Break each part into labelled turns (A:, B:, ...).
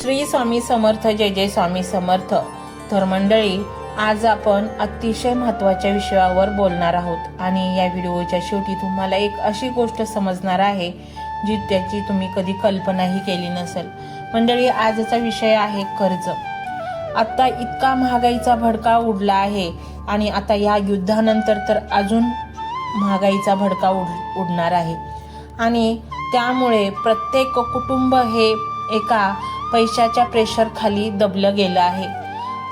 A: श्री स्वामी समर्थ, जय जय स्वामी समर्थ। तर मंडळी, आज आपण अतिशय महत्त्वाच्या विषयावर बोलणार आहोत आणि या व्हिडिओच्या शेवटी तुम्हाला एक अशी गोष्ट समजणार आहे जी त्याची तुम्ही कधी कल्पनाही केली नसेल। मंडळी, आजचा विषय आहे कर्ज। आता इतका महागाईचा भडका उडला आहे आणि आता या युद्धानंतर तर अजून महागाईचा भडका उडणार आहे आणि त्यामुळे प्रत्येक कुटुंब हे एका पैशाच्या प्रेशर खाली दबलं गेलं आहे।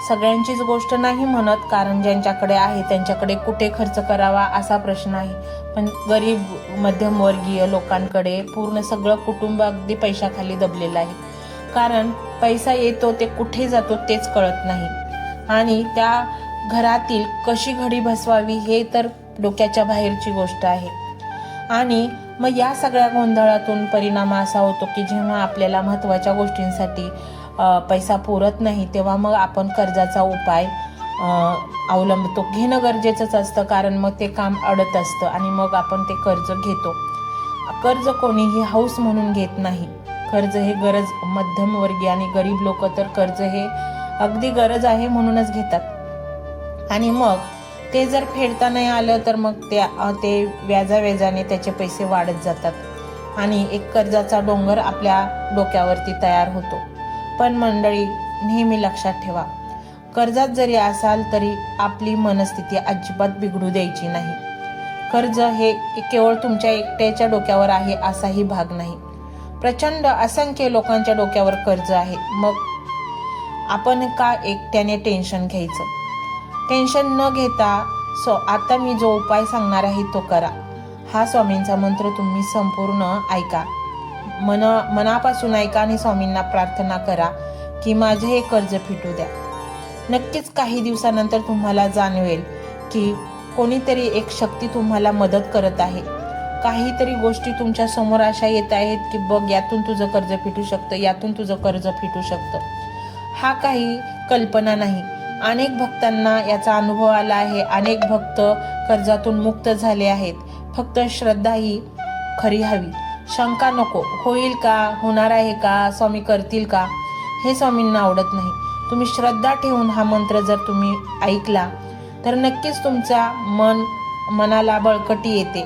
A: सगळ्यांचीच गोष्ट नाही म्हणत, कारण ज्यांच्याकडे आहे त्यांच्याकडे कुठे खर्च करावा असा प्रश्न आहे, पण गरीब मध्यमवर्गीय लोकांकडे पूर्ण सगळं कुटुंब अगदी पैशाखाली दबलेलं आहे। कारण पैसा येतो ते कुठे जातो तेच कळत नाही आणि त्या घरातील कशी घडी बसवावी हे तर डोक्याच्या बाहेरची गोष्ट आहे। आणि मग या सगळ्या गोंधळातून परिणाम असा होतो की जेव्हा आपल्याला महत्त्वाच्या गोष्टींसाठी पैसा पुरत नाही तेव्हा मग आपण कर्जाचा उपाय अवलंबतो। घेणं गरजेचंच असतं, कारण मग ते काम अडत असतं आणि मग आपण ते कर्ज घेतो। कर्ज कोणीही हौस म्हणून घेत नाही, कर्ज हे गरज, मध्यमवर्गीय आणि गरीब लोक तर कर्ज हे अगदी गरज आहे म्हणूनच घेतात आणि मग ते जर फेडता नाही आलं तर मग ते व्याजाने त्याचे पैसे वाढत जातात आणि एक कर्जाचा डोंगर आपल्या डोक्यावरती तयार होतो। पण मंडळी, नेहमी लक्षात ठेवा, कर्जात जरी असाल तरी आपली मनस्थिती अजिबात बिघडू द्यायची नाही। कर्ज हे केवळ तुमच्या एकट्याच्या डोक्यावर आहे असाही भाग नाही, प्रचंड असंख्य लोकांच्या डोक्यावर कर्ज आहे। मग आपण का एकट्याने टेन्शन घ्यायचं? टेन्शन न घेता आता मी जो उपाय सांगणार आहे तो करा। हा स्वामींचा मंत्र तुम्ही संपूर्ण ऐका, मनापासून ऐका आणि स्वामींना प्रार्थना करा की माझे हे कर्ज फिटू द्या। नक्कीच काही दिवसानंतर तुम्हाला जाणवेल की कोणीतरी एक शक्ती तुम्हाला मदत करत आहे। काहीतरी गोष्टी तुमच्या समोर अशा येत आहेत की बघ, यातून तुझं कर्ज फिटू शकतं, यातून तुझं कर्ज फिटू शकतं। हा काही कल्पना नाही, अनेक भक्तांना याचा अनुभव आला आहे। अनेक भक्त कर्जातून मुक्त झाले आहेत। फक्त श्रद्धा ही खरी हवी, शंका नको। होईल का, होणार आहे का, स्वामी करतील का, हे स्वामींना आवडत नाही। तुम्ही श्रद्धा ठेवून हा मंत्र जर तुम्ही ऐकला तर नक्कीच तुमच्या मनाला बळकटी येते,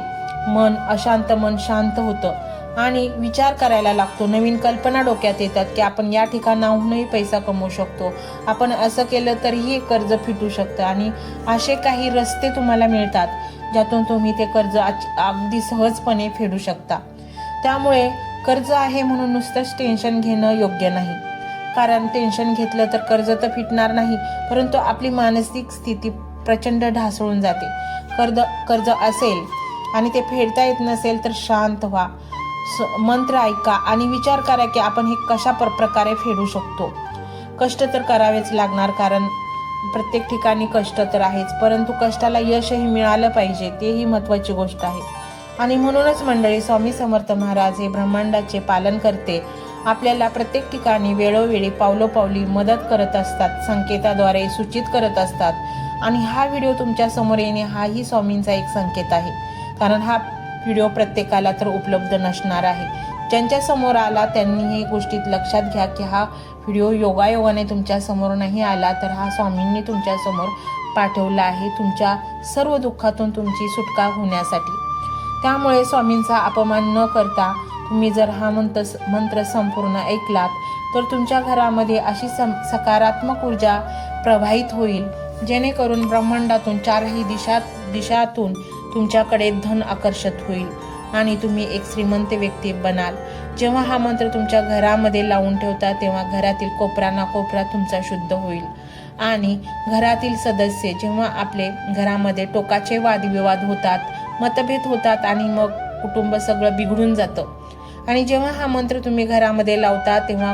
A: मन अशांत मन शांत होतं आणि विचार करायला लागतो। नवीन कल्पना डोक्यात येतात की आपण या ठिकाणाहूनही पैसा कमवू शकतो, आपण असं केलं तरीही कर्ज फिटू शकतं आणि असे काही रस्ते तुम्हाला मिळतात ज्यातून तुम्ही ते कर्ज अगदी सहजपणे फेडू शकता। त्यामुळे कर्ज आहे म्हणून नुसतंच टेन्शन घेणं योग्य नाही, कारण टेन्शन घेतलं तर कर्ज तर फिटणार नाही, परंतु आपली मानसिक स्थिती प्रचंड ढासळून जाते। कर्ज असेल आणि ते फेडता येत नसेल तर शांत व्हा, मंत्र ऐका आणि विचार करा की आपण हे कशा प्रकारे फेडू शकतो। कष्ट तर करावेच लागणार, कारण प्रत्येक ठिकाणी कष्ट तर आहेच, परंतु कष्टाला यशही मिळालं पाहिजे, तेही महत्त्वाची गोष्ट आहे। आणि म्हणूनच मंडळी, स्वामी समर्थ महाराज हे ब्रह्मांडाचे पालन करते, आपल्याला प्रत्येक ठिकाणी वेळोवेळी पावलोपावली मदत करत असतात, संकेताद्वारे सूचित करत असतात। आणि हा व्हिडिओ तुमच्या समोर येणे हाही स्वामींचा एक संकेत आहे, कारण हा व्हिडिओ प्रत्येकाला तर उपलब्ध नसणार आहे। ज्यांच्या समोर आला त्यांनी हे गोष्टीत लक्षात घ्या की हा व्हिडिओ योगायोगाने तुमच्या समोर नाही आला, तर हा स्वामींनी तुमच्या समोर पाठवला आहे तुमच्या सर्व दुःखातून तुमची सुटका होण्यासाठी। त्यामुळे स्वामींचा अपमान न करता तुम्ही जर हा मंत्र संपूर्ण ऐकलात तर तुमच्या घरामध्ये अशी सकारात्मक ऊर्जा प्रवाहित होईल, जेणेकरून ब्रह्मांडातून चारही दिशातून तुमच्याकडे धन आकर्षित होईल आणि तुम्ही एक श्रीमंत व्यक्ती बनाल। जेव्हा हा मंत्र तुमच्या घरामध्ये लावून ठेवता तेव्हा घरातील कोपरा ना कोपरा तुमचा शुद्ध होईल आणि घरातील सदस्य, जेव्हा आपले घरामध्ये टोकाचे वादविवाद होतात, मतभेद होतात आणि मग कुटुंब सगळं बिघडून जातं। आणि जेव्हा हा मंत्र तुम्ही घरामध्ये लावता तेव्हा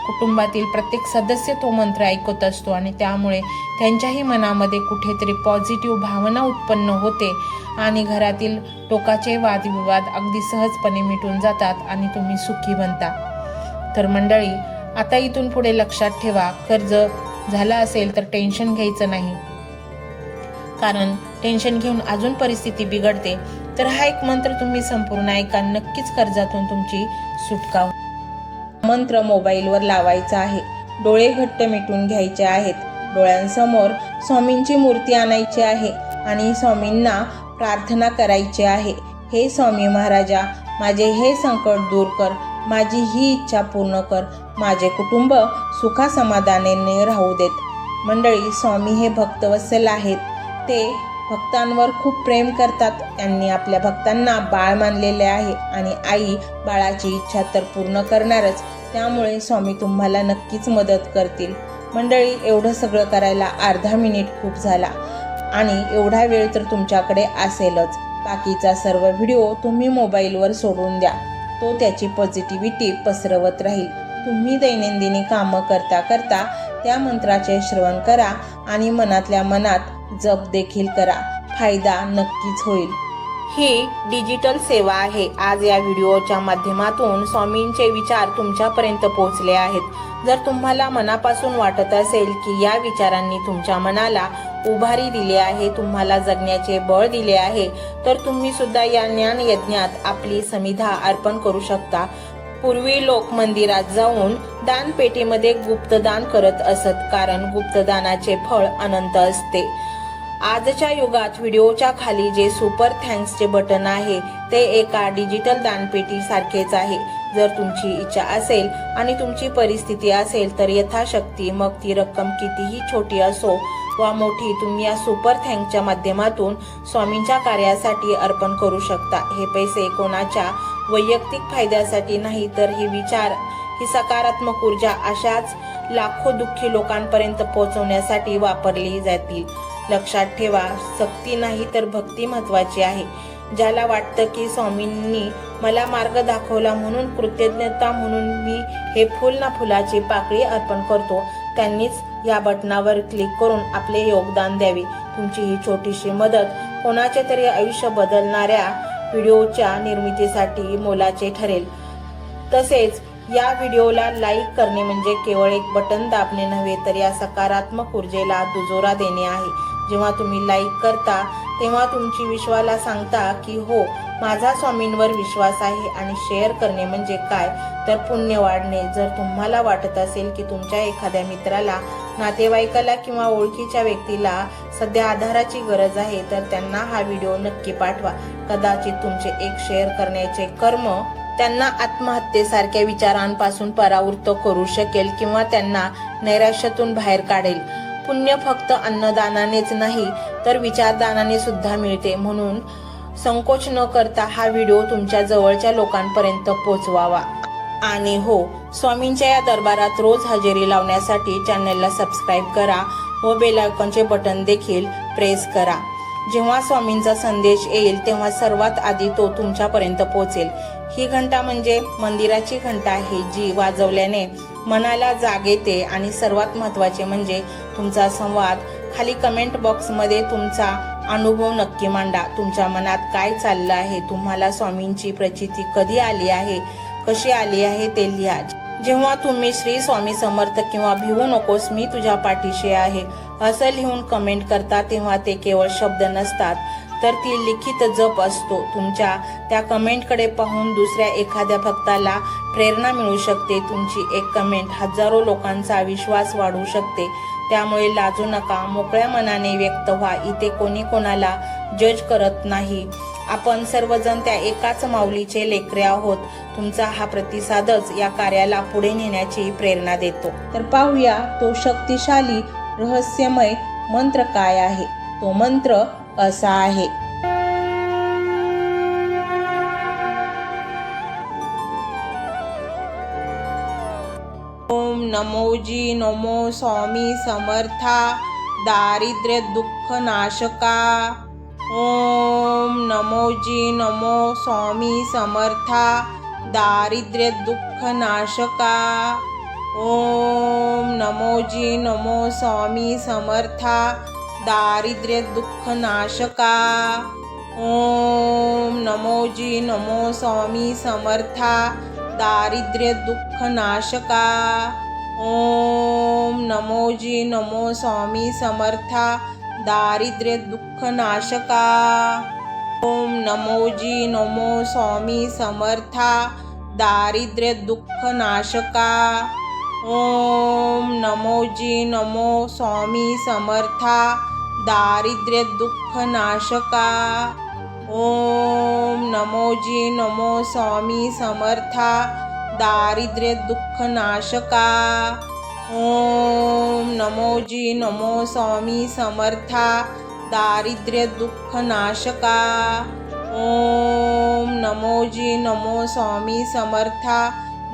A: कुटुंबातील प्रत्येक सदस्य तो मंत्र ऐकत असतो आणि त्यामुळे त्यांच्याही मनामध्ये कुठेतरी पॉझिटिव्ह भावना उत्पन्न होते आणि घरातील टोकाचे वादविवाद अगदी सहजपणे मिटून जातात आणि तुम्ही सुखी बनता। तर मंडळी, आता इथून पुढे लक्षात ठेवा, कर्ज झालं असेल तर टेन्शन घ्यायचं नाही, कारण टेन्शन घेऊन अजून परिस्थिती बिघडते। तर हा एक मंत्र तुम्ही संपूर्ण ऐका, नक्कीच कर्जातून तुमची सुटका मंत्र मोबाईलवर लावायचा आहे. डोळे घट्ट मिटून घ्यायचे आहेत. डोळ्यांसमोर स्वामींची मूर्ती आणायची आहे आणि स्वामींना प्रार्थना करायची आहे. हे स्वामी महाराजा, माझे हे संकट दूर कर, माझी ही इच्छा पूर्ण कर, माझे कुटुंब सुखासमाधानाने राहू देत. मंडळी, स्वामी हे भक्तवत्सल आहेत. ते भक्तांवर खूप प्रेम करतात. त्यांनी आपल्या भक्तांना बाळ मानलेले आहे आणि आई बाळाची इच्छा तर पूर्ण करणारच. त्यामुळे स्वामी तुम्हाला नक्कीच मदत करतील. मंडळी, एवढं सगळं करायला अर्धा मिनिट खूप झाला आणि एवढा वेळ तर तुमच्याकडे असेलच. बाकीचा सर्व व्हिडिओ तुम्ही मोबाईलवर सोडून द्या. तो त्याची पॉझिटिव्हिटी पसरवत राहील. तुम्ही दैनंदिनी कामं करता करता त्या मंत्राचे श्रवण करा आणि मनातल्या मनात जप देखील करा. फायदा नक्कीच होईल. ही डिजिटल सेवा आहे. आज या व्हिडिओच्या माध्यमातून स्वामींचे विचार तुमच्यापर्यंत पोहोचले आहेत. जर तुम्हाला मनापासून वाटत असेल की या विचारांनी तुमच्या मनाला उभारी दिली आहे, तुम्हाला जगण्याचे बळ दिले आहे, तर तुम्ही सुद्धा या ज्ञान यज्ञात आपली समिधा अर्पण करू शकता. पूर्वी लोक मंदिरात जाऊन दानपेटीमध्ये गुप्तदान करत असत, कारण गुप्तदानाचे फळ अनंत असते. आजच्या युगात व्हिडिओच्या खाली जे सुपर थँक्सचे बटन आहे ते एका डिजिटल दानपेटी सारखेच आहे. जर तुमची इच्छा असेल आणि तुमची परिस्थिती असेल तर यथाशक्ती, मग ती रक्कम कितीही छोटी असो वा मोठी, तुम्ही या सुपर थँक्सच्या माध्यमातून स्वामींच्या कार्यासाठी अर्पण करू शकता. हे पैसे कोणाच्या वैयक्तिक फायद्यासाठी नाही, तर हे विचार, ही सकारात्मक ऊर्जा अशाच लाखो दुःखी लोकांपर्यंत पोहोचवण्यासाठी वापरली जातील. लक्षात ठेवा, सक्ती नाही तर भक्ती महत्वाची आहे. ज्याला वाटतं की स्वामींनी मला मार्ग दाखवला म्हणून कृतज्ञता म्हणून मी हे फुल ना फुलाची पाकळी अर्पण करतो, त्यांनीच या बटनावर क्लिक करून आपले योगदान द्यावे. तुमची ही छोटीशी मदत कोणाचे तरी आयुष्य बदलणाऱ्या व्हिडिओच्या निर्मितीसाठी मोलाचे ठरेल. तसेच या व्हिडिओला लाईक करणे म्हणजे केवळ एक बटन दाबणे नव्हे, तर या सकारात्मक ऊर्जेला दुजोरा देणे आहे. जेव्हा तुम्ही लाईक करता तेव्हा तुमची विश्वाला सांगता की हो, माझा स्वामींवर विश्वास आहे. आणि शेअर करणे म्हणजे काय, तर पुण्य वाढणे. जर तुम्हाला वाटत असेल की तुमच्या एखाद्या मित्राला, नातेवाईकाला किंवा ओळखीच्या व्यक्तीला सध्या आधाराची गरज आहे, तर त्यांना हा व्हिडिओ नक्की पाठवा. कदाचित तुमचे एक शेअर करण्याचे कर्म त्यांना आत्महत्येसारख्या विचारांपासून परावृत्त करू शकेल किंवा त्यांना नैराश्यातून बाहेर काढेल. पुण्य फक्त अन्नदानानेच नाही तर विचारदानाने सुद्धा मिळते. म्हणून संकोच न करता हा व्हिडिओ तुमच्या जवळच्या लोकांपर्यंत पोहोचवावा. आणि हो, स्वामींच्या या दरबारात रोज हजेरी लावण्यासाठी चॅनलला सबस्क्राईब करा व बेल आयकॉनचे बटन देखील प्रेस करा. जेव्हा स्वामींचा संदेश येईल तेव्हा सर्वात आधी तो तुमच्यापर्यंत पोहोचेल. ही घंटा म्हणजे मंदिराची घंटा आहे, जी वाजवल्याने मनाला जाग येते. आणि सर्वात महत्त्वाचे म्हणजे तुमचा संवाद. खाली कमेंट बॉक्समध्ये तुमचा अनुभव नक्की मांडा. तुमच्या मनात काय चाललं आहे, तुम्हाला स्वामींची प्रचिती कधी आली आहे, कशी आली आहे ते लिहा. जेव्हा तुम्ही श्री स्वामी समर्थ किंवा भिवू नकोस मी तुझ्या पाठीशी आहे असं लिहून कमेंट करता, तेव्हा ते केवळ शब्द नसतात, तर ती लिखित जप असतो. तुमच्या त्या कमेंटकडे पाहून दुसऱ्या एखाद्या भक्ताला प्रेरणा मिळू शकते. तुमची एक कमेंट हजारो लोकांचा विश्वास वाढवू शकते. त्यामुळे लाजू नका, मोकळ्या मनाने व्यक्त व्हा. इथे कोणी कोणाला जज करत नाही. आपण सर्वजण त्या एकाच माऊलीचे लेकरे आहोत. तुमचा हा प्रतिसादच या कार्याला पुढे नेण्याची प्रेरणा देतो. तर पाहूया तो शक्तिशाली रहस्यमय मंत्र काय आहे. तो मंत्र असा आहे. ओम नमोजी नमो स्वामी समर्था दारिद्र्य दुःख नाशका. ओम नमोजी नमो स्वामी समर्था दारिद्र्य दुःख नाशका. ओम नमोजी नमो स्वामी समर्था दारिद्र्य दुःख नाशका. ओम नमोजी नमो स्वामी समर्था दारिद्र्य दुःख नाशका. ओम नमोजी नमो स्वामी समर्था दारिद्र्य दुःख नाशका. ओम नमोजी नमो स्वामी समर्था दारिद्र्य दुःख नाशका। ओम नमो जी नमो स्वामी समर्था दारिद्र्य दुःख नाशका। ओम नमो जी नमो स्वामी समर्था दारिद्र्य दुःख नाशका। ओम नमो जी नमो स्वामी समर्था दारिद्र्य दुःख नाशका। ओम नमो जी नमो स्वामी समर्था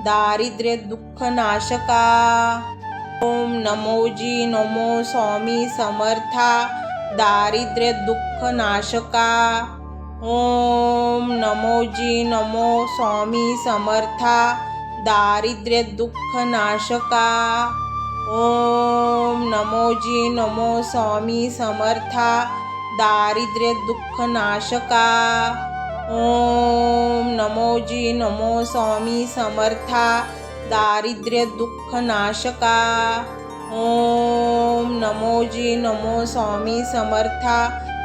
A: दारिद्र्य दुःख नाशका। ओम नमो जी नमो स्वामी समर्था दारिद्र्य दुःख नाशका। ओम नमो जी नमो स्वामी समर्था दारिद्र्य दुःख नाशका। ओम नमो जी नमो स्वामी समर्था दारिद्र्य दुःख नाशका। ओम नमो जी नमो स्वामी समर्था दारिद्र्य दुःख नाशका। ओम नमो जी नमो स्वामी समर्था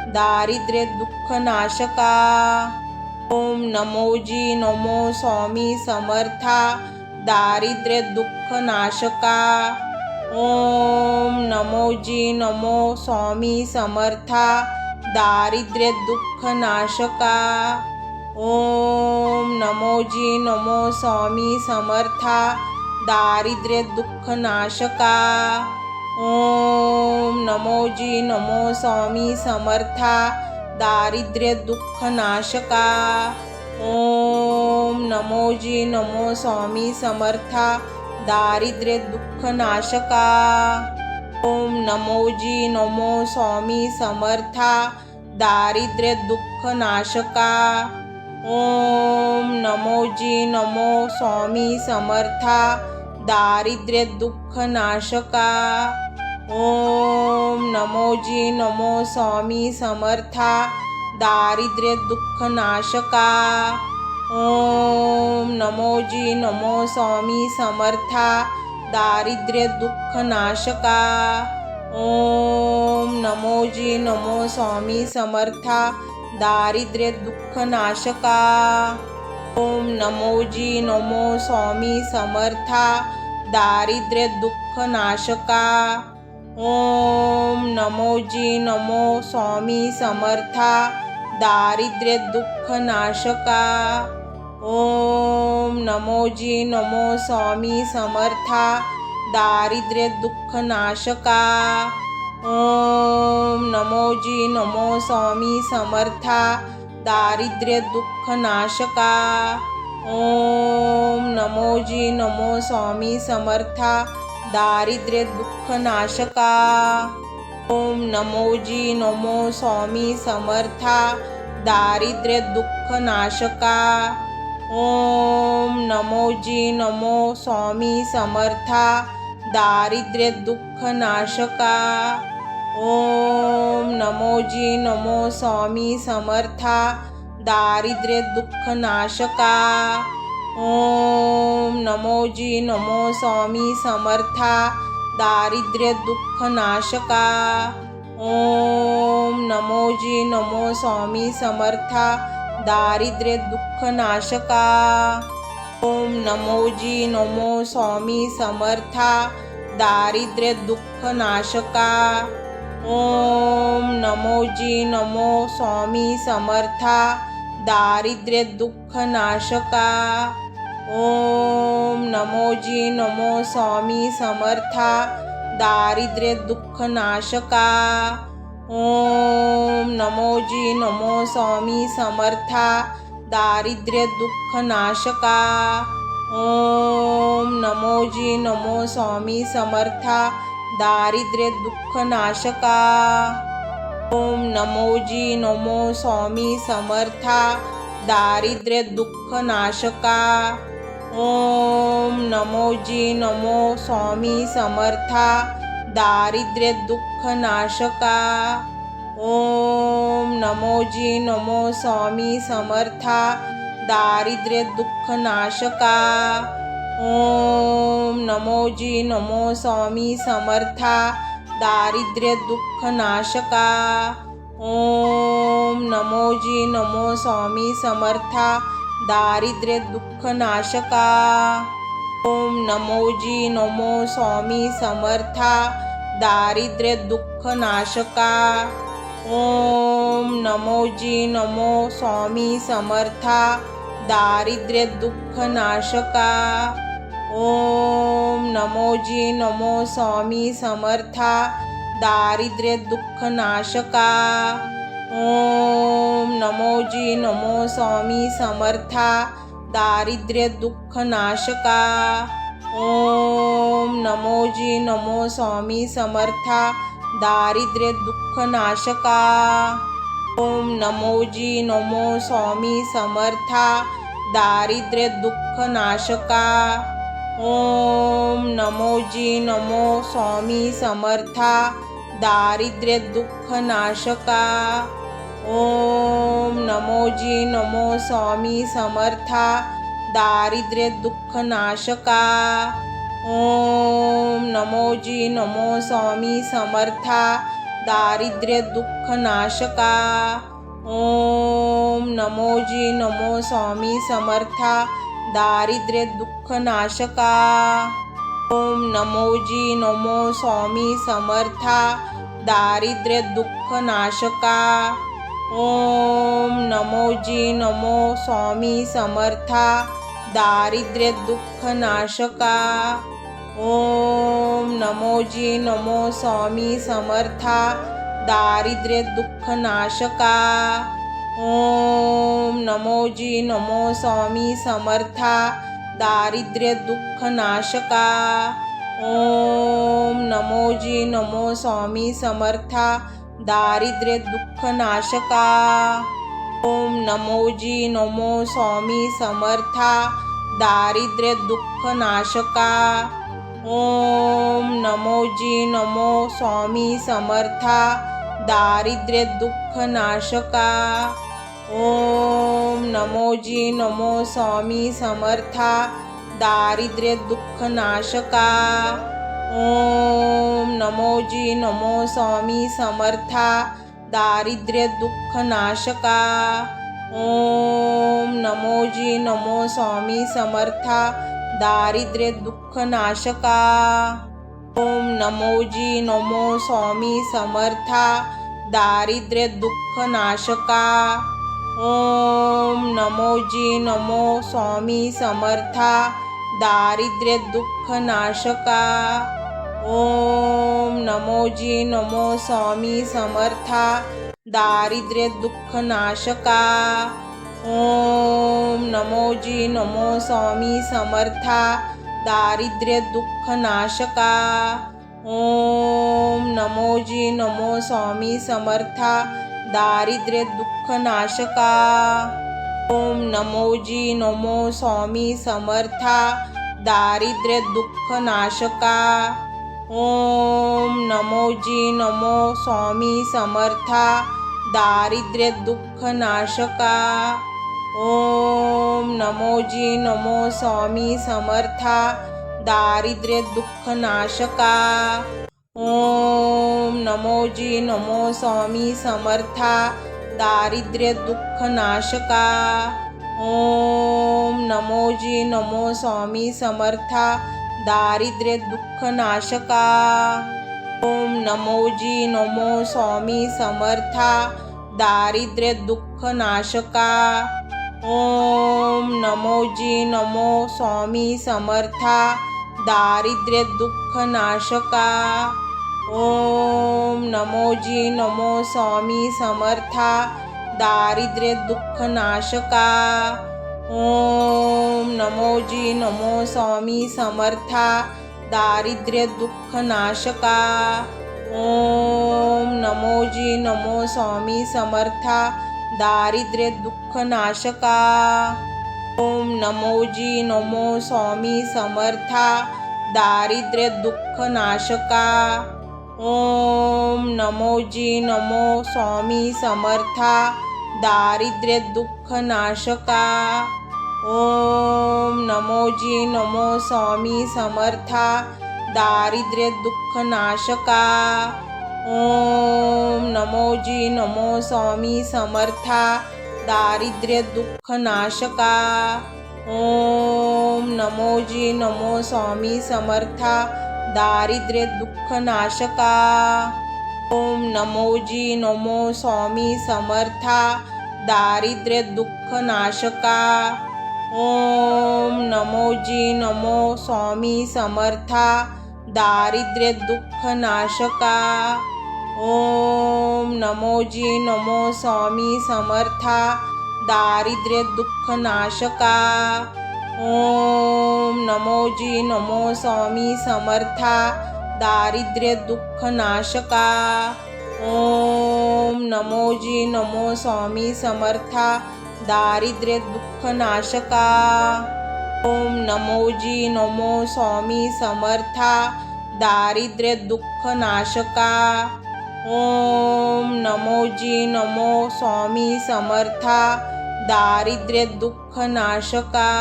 A: दारिद्र्य दुःख नाशका। ओम नमो जी नमो स्वामी समर्था दारिद्र्य दुःख नाशका। ओम नमो जी नमो स्वामी समर्था दारिद्र्य दुःख नाशका। ओम नमो जी नमो स्वामी समर्था दारिद्र्य दुःख नाशका। ओम नमो जी नमो स्वामी समर्था दारिद्र्य दुःख नाशका। ओम नमो जी नमो स्वामी समर्था दारिद्र्य दुःख नाशका। ओम नमो जी नमो स्वामी समर्था दारिद्र्य दुःख नाशका। ओम नमो जी नमो स्वामी समर्था दारिद्र्य दुःख नाशका। ओम नमो जी नमो स्वामी समर्था दारिद्र्य दुःख नाशका। ओम नमो जी नमो स्वामी समर्था दारिद्र्य दुःख नाशका। ओम नमो जी नमो स्वामी समर्था दारिद्र्य दुःख नाशका। ओम नमो जी नमो स्वामी समर्था दारिद्र्य दुःख नाशका। ओम नमो जी नमो स्वामी समर्था दारिद्र्य दुःख नाशका। ओम नमो जी नमो स्वामी समर्था दारिद्र्य दुःख नाशका। ओम नमो जी नमो स्वामी समर्था दारिद्र्य दुःख नाशका। ओम नमो जी नमो स्वामी समर्था दारिद्र्य दुःख नाशका। ओम नमो जी नमो स्वामी समर्था दारिद्र्य दुःख नाशका। ओम नमो जी नमो स्वामी समर्था दारिद्र्य दुःख नाशका। ओम नमो जी नमो स्वामी समर्था दारिद्र्य दुःख नाशका। ओम नमो जी नमो स्वामी समर्था दारिद्र्य दुःख नाशका। ओम नमो जी नमो स्वामी समर्था दारिद्र्य दुःख नाशका। ओम नमो जी नमो स्वामी समर्था दारिद्र्य दुःख नाशका। ओम नमो जी नमो स्वामी समर्था दारिद्र्य दुःख नाशका। ओम नमो जी नमो स्वामी समर्था दारिद्र्य दुःख नाशका। ओम नमो जी नमो स्वामी समर्था दारिद्र्य दुःख नाशका। ओम नमो जी नमो स्वामी समर्था दारिद्र्य दुःख नाशका। ओम नमो जी नमो स्वामी समर्था दारिद्र्य दुःख नाशका। ओम नमो जी नमो स्वामी समर्था दारिद्र्य दुःख नाशका। ओम नमो जी नमो स्वामी समर्था दारिद्र्य दुःख नाशका। ओम नमो जी नमो स्वामी समर्था दारिद्र्य दुःख नाशका। ओम नमो जी नमो स्वामी समर्था दारिद्र्य दुःख नाशका। ओम नमो जी नमो स्वामी समर्था दारिद्र्य दुःख नाशका। ओम नमो जी नमो स्वामी समर्था दारिद्र्य दुःख नाशका। ओम नमो जी नमो स्वामी समर्था दारिद्र्य दुःख नाशका। ओम नमो जी नमो स्वामी समर्था दारिद्र्य दुःख नाशका। ओम नमो जी नमो स्वामी समर्था दारिद्र्य दुःख नाशका। ओम नमो जी नमो स्वामी समर्था दारिद्र्य दुःख नाशका। ओम नमो जी नमो स्वामी समर्था दारिद्र्य दुःख नाशका। ओम नमो जी नमो स्वामी समर्था दारिद्र्य दुःख नाशका। ओम नमो जी नमो स्वामी समर्था दारिद्र्य दुःख नाशका। ओम नमो जी नमो स्वामी समर्था दारिद्र्य दुःख नाशका। ओम नमो जी नमो स्वामी समर्था दारिद्र्य दुःख नाशका। ओम नमो जी नमो स्वामी समर्था दारिद्र्य दुःख नाशका। ओम नमो जी नमो स्वामी समर्था दारिद्र्य दुःख नाशका। ओम नमो जी नमो स्वामी समर्था दारिद्र्य दुःख नाशका। ओम नमो जी नमो स्वामी समर्था दारिद्र्य दुःख नाशका। ओम नमो जी नमो स्वामी समर्था दारिद्र्य दुःख नाशका। ओम नमो जी नमो स्वामी समर्था दारिद्र्य दुःख नाशका। ओम नमो जी नमो स्वामी समर्था दारिद्र्य दुःख नाशका। ओम नमो जी नमो स्वामी समर्था दारिद्र्य दुःख नाशका। ओम नमो जी नमो स्वामी समर्था दारिद्र्य दुःख नाशका। ओम नमो जी नमो स्वामी समर्था दारिद्र्य दुःख नाशका। ओम नमो जी नमो स्वामी समर्था दारिद्र्य दुःख नाशका। ओम नमो जी नमो स्वामी समर्था दारिद्र्य दुःख नाशका। ओम नमो जी नमो स्वामी समर्था दारिद्र्य दुःख नाशका। ओम नमो जी नमो स्वामी समर्था दारिद्र्य दुःख नाशका। ओम नमो जी नमो स्वामी समर्था दारिद्र्य दुःख नाशका। ओम नमो जी नमो स्वामी समर्था दारिद्र्य दुःख नाशका। ओम नमो जी नमो स्वामी समर्था दारिद्र्य दुःख नाशका। ओम नमो जी नमो स्वामी समर्था दारिद्र्य दुःख नाशका। ओम नमो जी नमो स्वामी समर्था दारिद्र्य दुःख नाशका। ओम नमो जी नमो स्वामी समर्था दारिद्र्य दुःख नाशका। ओम नमो जी नमो स्वामी समर्था दारिद्र्य दुःख नाशका। ओम नमो जी नमो स्वामी समर्था दारिद्र्य दुःख नाशका। ओम नमो जी नमो स्वामी समर्था दारिद्र्य दुःख नाशका। ओम नमो जी नमो स्वामी समर्था दारिद्र्य दुःख नाशका। ओम नमो जी नमो स्वामी समर्था दारिद्र्य दुःख नाशका। ओम नमो जी नमो स्वामी समर्था दारिद्र्य दुःख नाशका। ओम नमो जी नमो स्वामी समर्था दारिद्र्य दुःख नाशका। ओम नमो जी नमो स्वामी समर्था दारिद्र्य दुःख नाशका। ओम नमो जी नमो स्वामी समर्था दारिद्र्य दुःख नाशका। ओम नमो जी नमो स्वामी समर्था दारिद्र्य दुःख नाशका। ओम नमो जी नमो स्वामी समर्था दारिद्र्य दुःख नाशका। ओम नमो जी नमो स्वामी समर्था दारिद्र्य दुःख नाशका। ओम नमो जी नमो स्वामी समर्था दारिद्र्य दुःख नाशका। ओम नमो जी नमो स्वामी समर्था दारिद्र्य दुःख नाशका। ओम नमो जी नमो स्वामी समर्था दारिद्र्य दुःख नाशका। ओम नमो जी नमो स्वामी समर्था दारिद्र्य दुःख नाशका।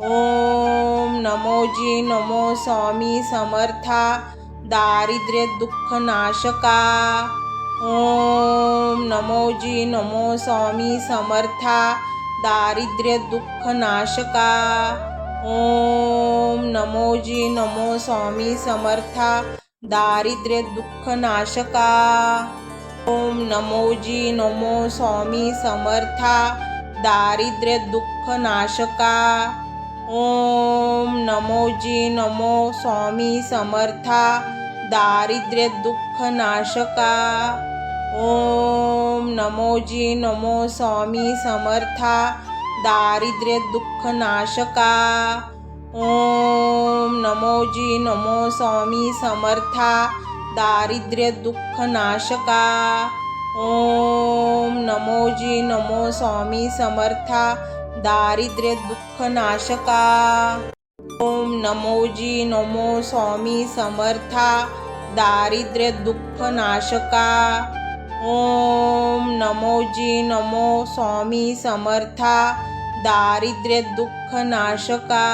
A: ओम नमो जी नमो स्वामी समर्था दारिद्र्य दुःख नाशका। ओम नमो जी नमो स्वामी समर्था दारिद्र्य दुःख नाशका। ओम नमो जी नमो स्वामी समर्था दारिद्र्य दुःख नाशका। ओम नमो जी नमो स्वामी समर्था दारिद्र्य दुःख नाशका। ओम नमो जी नमो स्वामी समर्था दारिद्र्य दुःख नाशका। ओम नमो जी नमो स्वामी समर्था दारिद्र्य दुःख नाशका। ओम नमो जी नमो स्वामी समर्था दारिद्र्य दुःख नाशका। ओम नमो जी नमो स्वामी समर्था दारिद्र्य दुःख नाशका। ओम नमो जी नमो स्वामी समर्था दारिद्र्य दुःख नाशका। ओम नमो जी नमो स्वामी समर्था दारिद्र्य दुःख नाशका।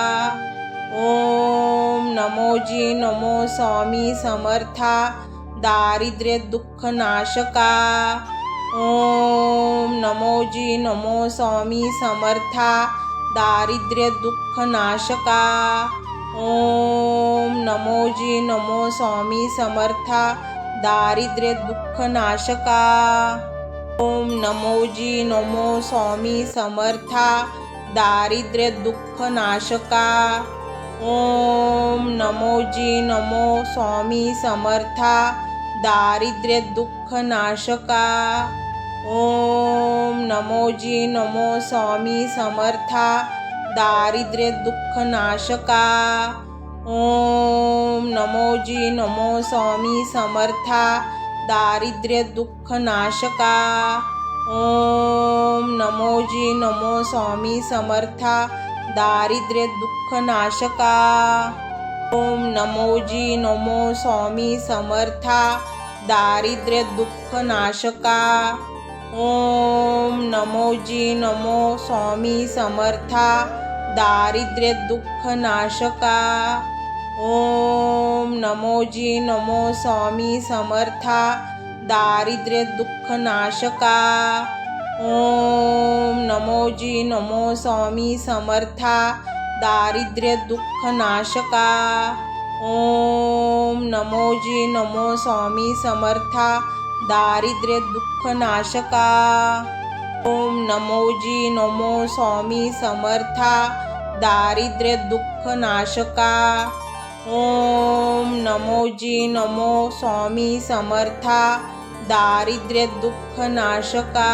A: ओम नमो जी नमो स्वामी समर्था दारिद्र्य दुःख नाशका। ओम नमो जी नमो स्वामी समर्था दारिद्र्य दुःख नाशका। ओम नमो जी नमो स्वामी समर्था दारिद्र्य दुःख नाशका। ओम नमो जी नमो स्वामी समर्था दारिद्र्य दुःख नाशका। ओम नमो जी नमो स्वामी समर्था दारिद्र्य दुःख नाशका। ओम नमो जी नमो स्वामी समर्था दारिद्र्य दुःख नाशका। ओम नमो जी नमो स्वामी समर्था दारिद्र्य दुःख नाशका। ओम नमो जी नमो स्वामी समर्था दारिद्र्य दुःख नाशका। ओम नमो जी नमो स्वामी समर्था दारिद्र्य दुःख नाशका। ओम नमो जी नमो स्वामी समर्था दारिद्र्य दुःख नाशका। ओम नमो जी नमो स्वामी समर्था दारिद्र्य दुःख नाशका। ओम नमो जी नमो स्वामी समर्था दारिद्र्य दुःख नाशका। ओम नमो जी नमो स्वामी समर्था दारिद्र्य दुःख नाशका। ओम नमो जी नमो स्वामी समर्था दारिद्र्य दुःख नाशका। ओम नमो जी नमो स्वामी समर्था दारिद्र्य दुःख नाशका।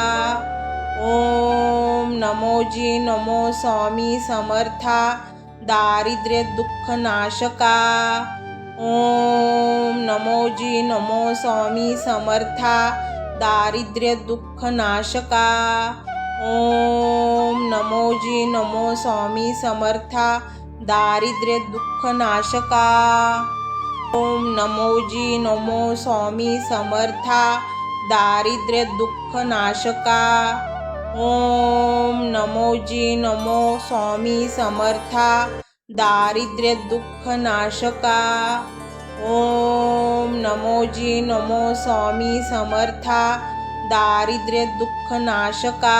A: ओम नमो जी नमो स्वामी समर्था दारिद्र्य दुःख नाशका। ओम नमो जी नमो स्वामी समर्था दारिद्र्य दुःख नाशका। ओम नमो जी नमो स्वामी समर्था दारिद्र्य दुःख नाशका। ओम नमो जी नमो स्वामी समर्था दारिद्र्य दुःख नाशका। ओम नमो जी नमो स्वामी समर्था दारिद्र्य दुःख नाशका। ओम नमो जी नमो स्वामी समर्था दारिद्र्य दुःख नाशका।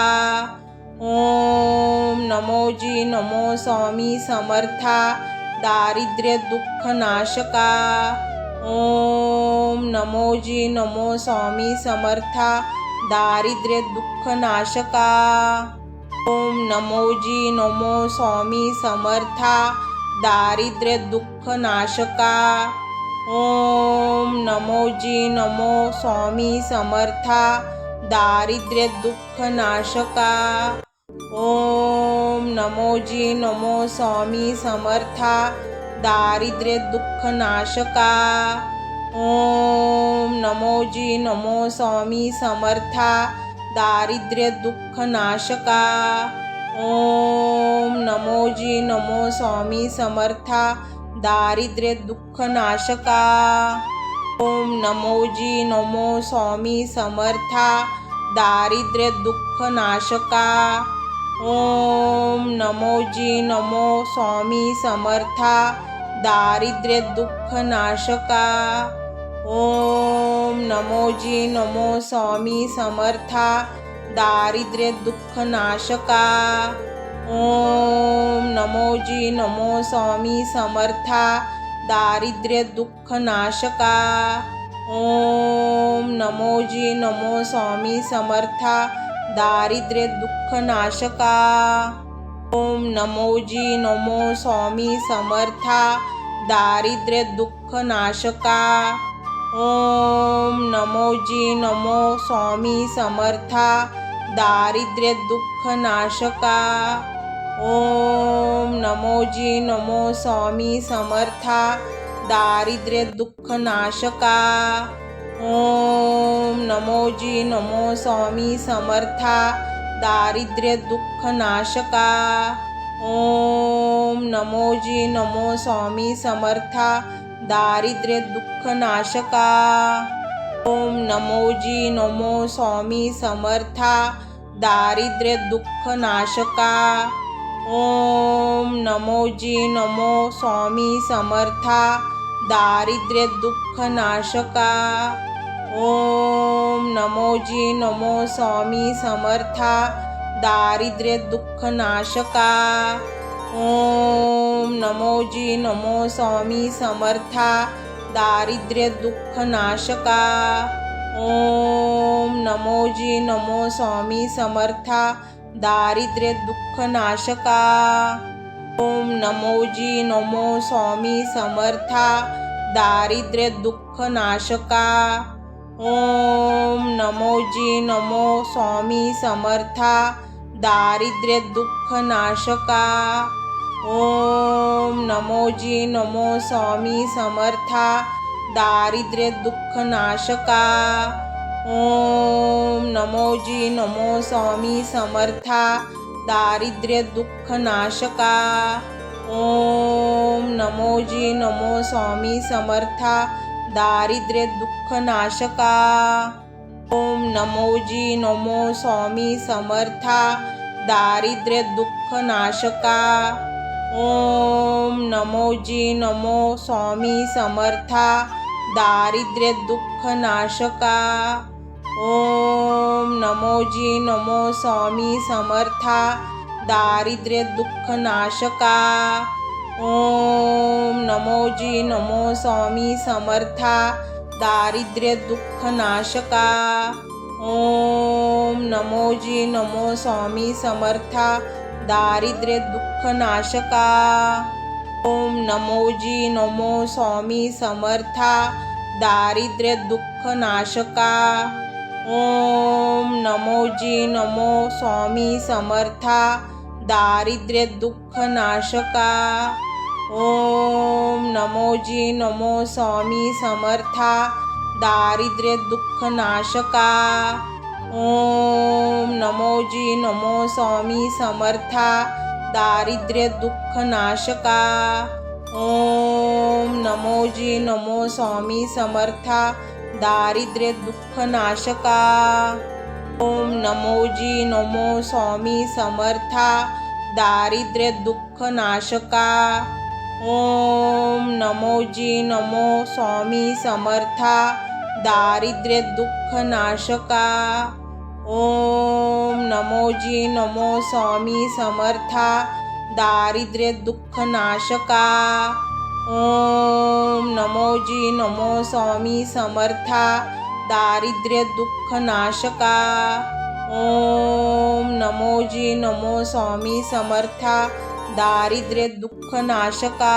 A: ओम नमो जी नमो स्वामी समर्था दारिद्र्य दुःख नाशका। ओम नमो जी नमो स्वामी समर्था दारिद्र्य दुःख नाशका। ओम नमो जी नमो स्वामी समर्था दारिद्र्य दुःख नाशका। ओम नमो जी नमो स्वामी समर्था दारिद्र्य दुःख नाशका। ओम नमो जी नमो स्वामी समर्था दारिद्र्य दुःख नाशका। ओम नमो जी नमो स्वामी समर्था दारिद्र्य दुःख नाशका। ओम नमो जी नमो स्वामी समर्था दारिद्र्य दुःख नाशका। ओम नमो जी नमो स्वामी समर्था दारिद्र्य दुःख नाशका। ओम नमो जी नमो स्वामी समर्था दारिद्र्य दुःख नाशका। ओम नमो जी नमो स्वामी समर्था दारिद्र्य दुःख नाशका। ओम नमो जी नमो स्वामी समर्था दारिद्र्य दुःख नाशका। ओम नमो जी नमो स्वामी समर्था दारिद्र्य दुःख नाशका। ओम नमो जी नमो स्वामी समर्था दारिद्र्य दुःख नाशका। ओम नमो जी नमो स्वामी समर्था दारिद्र्य दुःख नाशका। ओम नमो जी नमो स्वामी समर्था दारिद्र्य दुःख नाशका। ओम नमो जी नमो स्वामी समर्था दारिद्र्य दुःख नाशका। ओम नमो जी नमो स्वामी समर्था दारिद्र्य दुःख नाशका। ओम नमो जी नमो स्वामी समर्था दारिद्र्य दुःख नाशका। ओम नमो जी नमो स्वामी समर्था दारिद्र्य दुःख नाशका। ओम नमो जी नमो स्वामी समर्था दारिद्र्य दुःख नाशका। ओम नमो जी नमो स्वामी समर्था दारिद्र्य दुःख नाशका। ओम नमो जी नमो स्वामी समर्था दारिद्र्य दुःख नाशका। ओम नमो जी नमो स्वामी समर्था दारिद्र्य दुःख नाशका। ओम नमो जी नमो स्वामी समर्था दारिद्र्य दुःख नाशका। ओम नमो जी नमो स्वामी समर्था दारिद्र्य दुःख नाशका। ओम नमो जी नमो स्वामी समर्था दारिद्र्य दुःख नाशका। ओम नमो जी नमो स्वामी समर्था दारिद्र्य दुःख नाशका। ओम नमो जी नमो स्वामी समर्था दारिद्र्य दुःख नाशका। ओम नमो जी नमो स्वामी समर्था दारिद्र्य दुःख नाशका। ओम नमो जी नमो स्वामी समर्था दारिद्र्य दुःख नाशका। ओम नमो जी नमो स्वामी समर्था दारिद्र्य दुःख नाशका। ओम नमो जी नमो स्वामी समर्था दारिद्र्य दुःख नाशका। ओम नमो जी नमो स्वामी समर्था दारिद्र्य दुःख नाशका। ओम नमो जी नमो स्वामी समर्था दारिद्र्य दुःख नाशका। ओम नमो जी नमो स्वामी समर्था दारिद्र्य दुःख नाशका। ओम नमो जी नमो स्वामी समर्था दारिद्र्य दुःख नाशका। ओम नमो जी नमो स्वामी समर्था दारिद्र्य दुःख नाशका। ओम नमो जी नमो स्वामी समर्था दारिद्र्य दुःख नाशका। ओम नमो जी नमो स्वामी समर्था दारिद्र्य दुःख नाशका। ओम नमो जी नमो स्वामी समर्था दारिद्र्य दुःख नाशका। ओम नमो जी नमो स्वामी समर्था दारिद्र्य दुःख नाशका। ओम नमो जी नमो स्वामी समर्था दारिद्र्य दुःख नाशका।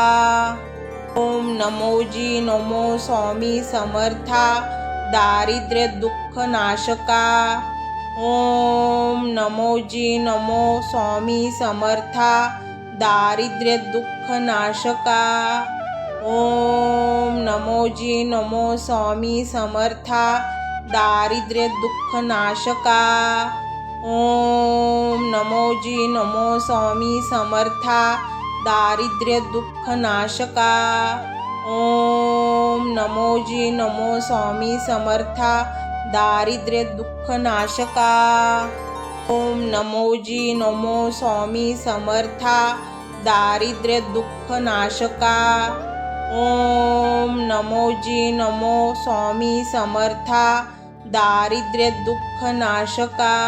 A: ओम नमो जी नमो स्वामी समर्था दारिद्र्य दुःख नाशका। ओम नमो जी नमो स्वामी समर्था दारिद्र्य दुःख नाशका। ओम नमो जी नमो स्वामी समर्था दारिद्र्य दुःख नाशका। ओम नमो जी नमो स्वामी समर्था दारिद्र्य दुःख नाशका। ओम नमो जी नमो स्वामी समर्था दारिद्र्य दुःख नाशका। ओम नमो जी नमो स्वामी समर्था दारिद्र्य दुःख नाशका। ओम नमो जी नमो स्वामी समर्था दारिद्र्य दुःख नाशका।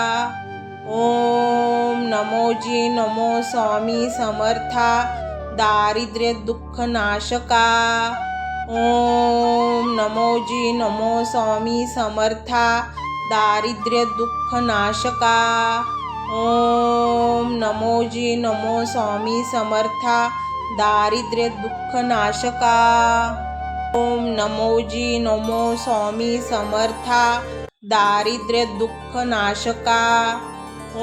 A: ओम नमो जी नमो स्वामी समर्था दारिद्र्य दुःख नाशका। ओम नमो जी नमो स्वामी समर्था दारिद्र्य दुःख नाशका। ओम नमो जी नमो स्वामी समर्था दारिद्र्य दुःख नाशका। ओम नमो जी नमो स्वामी समर्था दारिद्र्य दुःख नाशका।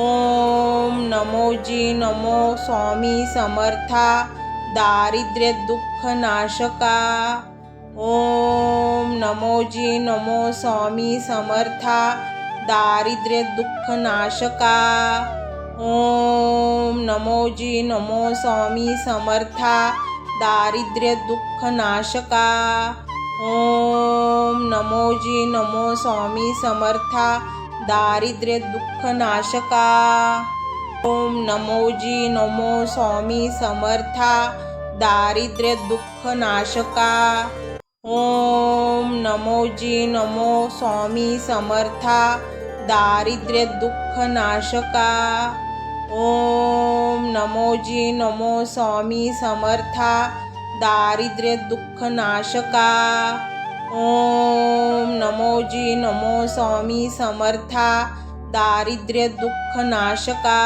A: ओम नमो जी नमो स्वामी समर्था दारिद्र्य दुःख नाशका। ओम नमो जी नमो स्वामी समर्था दारिद्र्य दुःख नाशका। ओम नमो जी नमो स्वामी समर्था दारिद्र्य दुःख नाशका। ओम नमो जी नमो स्वामी समर्था दारिद्र्य दुःख नाशका। ओम नमो जी नमो स्वामी समर्था दारिद्र्य दुःख नाशका। ओम नमो जी नमो स्वामी समर्था दारिद्र्य दुःख नाशका। ओम नमो जी नमो स्वामी समर्था दारिद्र्य दुःख नाशका। ओम नमो जी नमो स्वामी समर्था दारिद्र्य दुःख नाशका।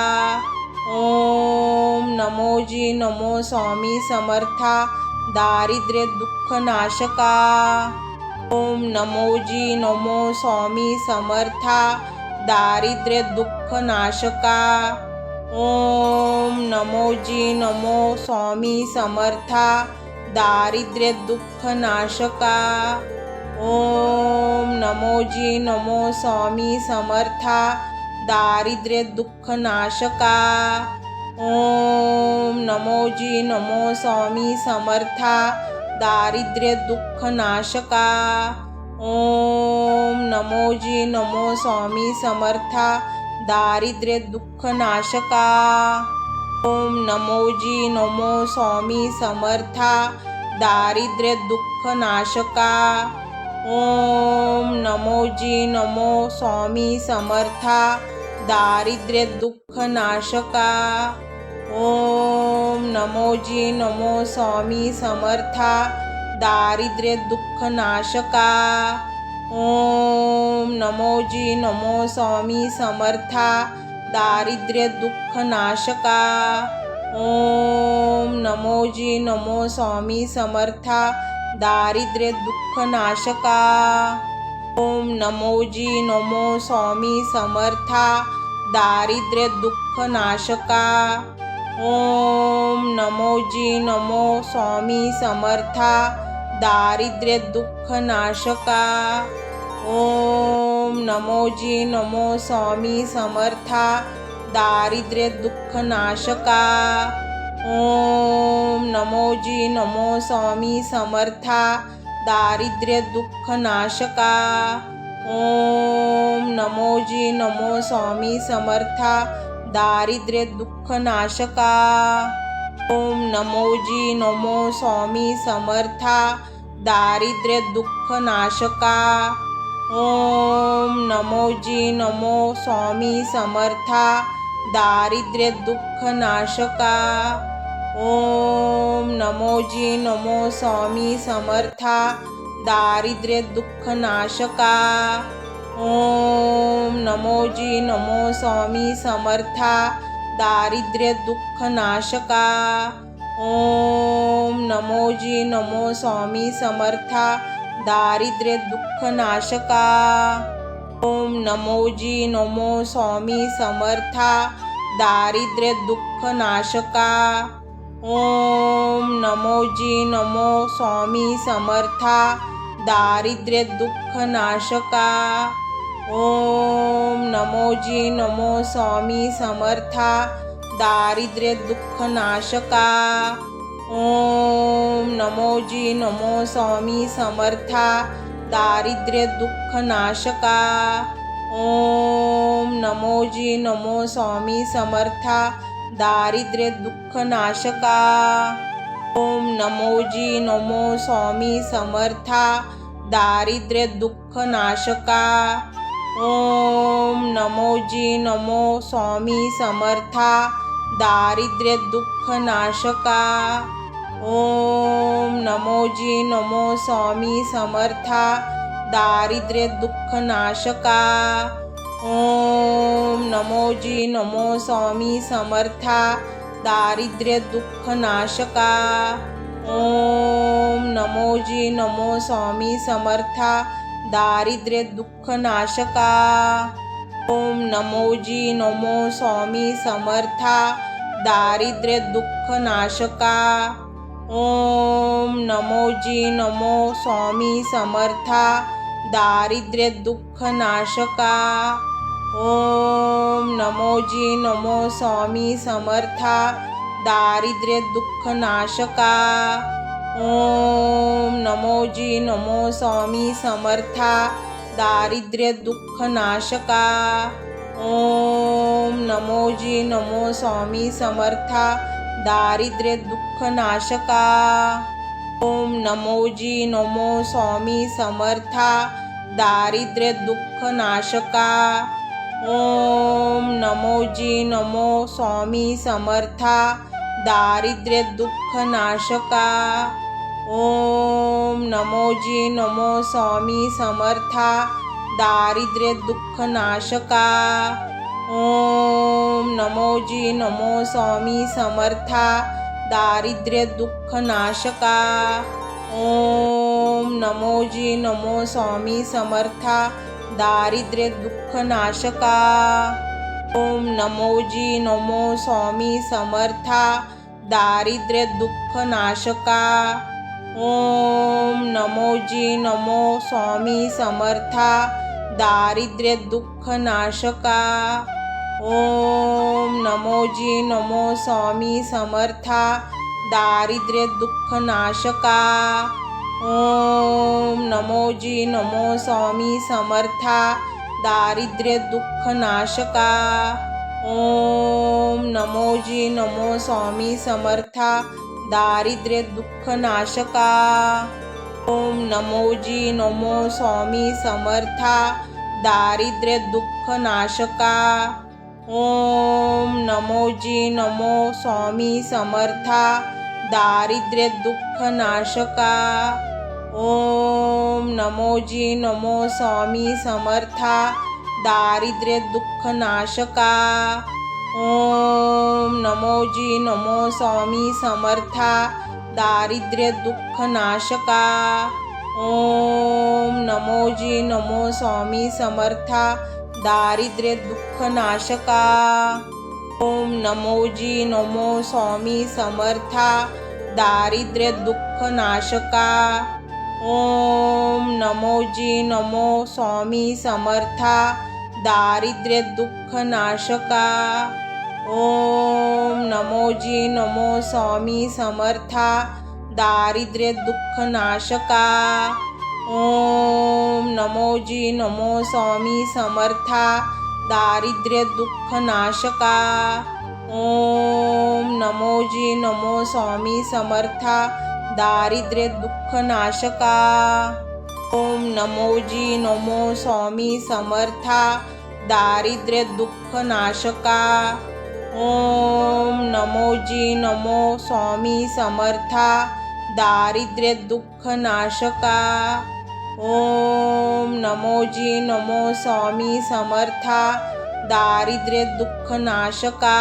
A: ओम नमो जी नमो स्वामी समर्था दारिद्र्य दुःख नाशका। ओम नमो जी नमो स्वामी समर्था दारिद्र्य दुःख नाशका। ओम नमो जी नमो स्वामी समर्था दारिद्र्य दुःख नाशका। ओम नमो जी नमो स्वामी समर्था दारिद्र्य दुःख नाशका। ओम नमो जी नमो स्वामी समर्था दारिद्र्य दुःख नाशका। ओम नमो जी नमो स्वामी समर्था दारिद्र्य दुःख नाशका। ओम नमो जी नमो स्वामी समर्था दारिद्र्य दुःख नाशका। ओम नमो जी नमो स्वामी समर्था दारिद्र्य दुःख नाशका। ओम नमो जी नमो स्वामी समर्था दारिद्र्य दुःख नाशका। ओम नमो जी नमो स्वामी समर्था दारिद्र्य दुःख नाशका। ओम नमो जी नमो स्वामी समर्था दारिद्र्य दुःख नाशका। ओम नमो जी नमो स्वामी समर्था दारिद्र्य दुःख नाशका। ओम नमो जी नमो स्वामी समर्था दारिद्र्य दुःख नाशका। ओम नमो जी नमो स्वामी समर्था दारिद्र्य दुःख नाशका। ओम नमो जी नमो स्वामी समर्था दारिद्र्य दुःख नाशका। ओम नमो जी नमो स्वामी समर्था दारिद्र्य दुःख नाशका। ओम नमो जी नमो स्वामी समर्था दारिद्र्य दुःख नाशका। ओम नमो जी नमो स्वामी समर्था दारिद्र्य दुःख नाशका। ओम नमो जी नमो स्वामी समर्था दारिद्र्य दुःख नाशका। ओम नमो जी नमो स्वामी समर्था दारिद्र्य दुःख नाशका। ओम नमो जी नमो स्वामी समर्था दारिद्र्य दुःख नाशका। ओम नमो जी नमो स्वामी समर्था दारिद्र्य दुःख नाशका। ओम नमो जी नमो स्वामी समर्था दारिद्र्य दुःख नाशका। ओम नमो जी नमो स्वामी समर्था दारिद्र्य दुःख नाशका। ओम नमो जी नमो स्वामी समर्था दारिद्र्य दुःख नाशका। ओम नमो जी नमो स्वामी समर्था दारिद्र्य दुःख नाशका। ओम नमो जी नमो स्वामी समर्था दारिद्र्य दुःख नाशका। ओम नमो जी नमो स्वामी समर्था दारिद्र्य दुःख नाशका। ओम नमो जी नमो स्वामी समर्था दारिद्र्य दुःख नाशका। ओम नमो जी नमो स्वामी समर्था दारिद्र्य दुःख नाशका। ओम नमो जी नमो स्वामी समर्था दारिद्र्य दुःख नाशका। ओम नमो जी नमो स्वामी समर्था दारिद्र्य दुःख नाशका। ओम नमो जी नमो स्वामी समर्था दारिद्र्य दुःख नाशका। ओम नमो जी नमो स्वामी समर्था दारिद्र्य दुःख नाशका। ओम नमो जी नमो स्वामी समर्था दारिद्र्य दुःख नाशका। ओम नमो जी नमो स्वामी समर्था दारिद्र्य दुःख नाशका। ओम नमो जी नमो स्वामी समर्था दारिद्र्य दुःख नाशका। ओम नमो जी नमो स्वामी समर्था दारिद्र्य दुःख नाशका। ओम नमो जी नमो स्वामी समर्था दारिद्र्य दुःख नाशका। ओम नमो जी नमो स्वामी समर्था दारिद्र्य दुःख नाशका। ओम नमो जी नमो स्वामी समर्था दारिद्र्य दुःख नाशका। ओम नमो जी नमो स्वामी समर्था दारिद्र्य दुःख नाशका। ओम नमो जी नमो स्वामी समर्था दारिद्र्य दुःख नाशका। ओम नमो जी नमो स्वामी समर्था दारिद्र्य दुःख नाशका। ओम नमो जी नमो स्वामी समर्था दारिद्र्य दुःख नाशका। ओम नमो जी नमो स्वामी समर्था दारिद्र्य दुःख नाशका। ओम नमो जी नमो स्वामी समर्था दारिद्र्य दुःख नाशका। ओम नमो जी नमो स्वामी समर्था दारिद्र्य दुःख नाशका। ओम नमो जी नमो स्वामी समर्था दारिद्र्य दुःख नाशका। ओम नमो जी नमो स्वामी समर्था दारिद्र्य दुःख नाशका। ओम नमो जी नमो स्वामी समर्था दारिद्र्य दुःख नाशका। ओम नमो जी नमो स्वामी समर्था दारिद्र्य दुःख नाशका। ओम नमो जी नमो स्वामी समर्था दारिद्र्य दुःख नाशका। ओम नमो जी नमो स्वामी समर्था दारिद्र्य दुःख नाशका। ओम नमो जी नमो स्वामी समर्था दारिद्र्य दुःख नाशका। ओम नमो जी नमो स्वामी समर्था दारिद्र्य दुःख नाशका। ओम नमोजी नमो स्वामी समर्था दारिद्र्य दुःख नाशका। ओम नमोजी नमो स्वामी समर्था दारिद्र्य दुःख नाशका। ओम नमोजी नमो स्वामी समर्था दारिद्र्य दुःख नाशका।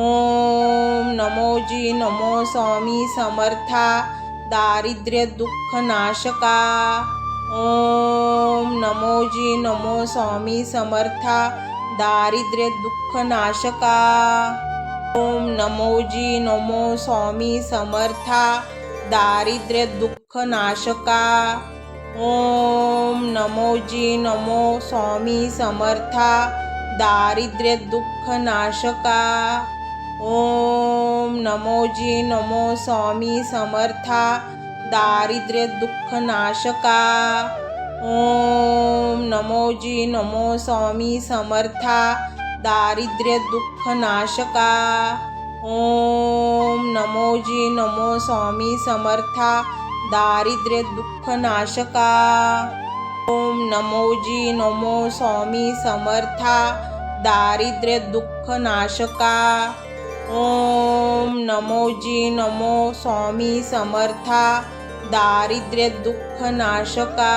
A: ओम नमोजी नमो स्वामी समर्था दारिद्र्य दुःख नाशका। ओम नमोजी नमो स्वामी समर्था दारिद्र्य दुःख नाशका। ओम नमोजी नमो स्वामी समर्था दारिद्र्य दुःख नाशका। ओम नमोजी नमो स्वामी समर्था दारिद्र्य दुःख नाशका। ओम नमोजी नमो स्वामी समर्था दारिद्र्य दुःख नाशका। ओम नमोजी नमो स्वामी समर्था दारिद्र्य दुःख नाशका। ओम नमोजी नमो स्वामी समर्था दारिद्र्य दुःख नाशका। ओम नमोजी नमो स्वामी समर्था दारिद्र्य दुःख नाशका। ओम नमोजी नमो स्वामी समर्था दारिद्र्य दुःख नाशका।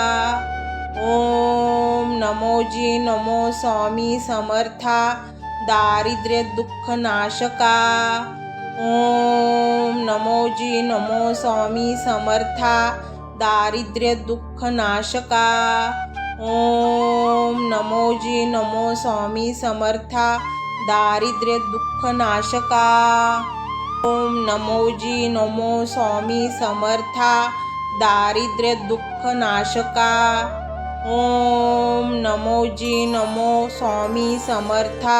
A: ओम नमोजी नमो स्वामी समर्था दारिद्र्य दुःख नाशका। ओम नमोजी नमो स्वामी समर्था दारिद्र्य दुःख नाशका। ओम नमोजी नमो स्वामी समर्था दारिद्र्य दुःख नाशका। ओम नमोजी नमो स्वामी समर्था दारिद्र्य दुःख नाशका। ओम नमोजी नमो स्वामी समर्था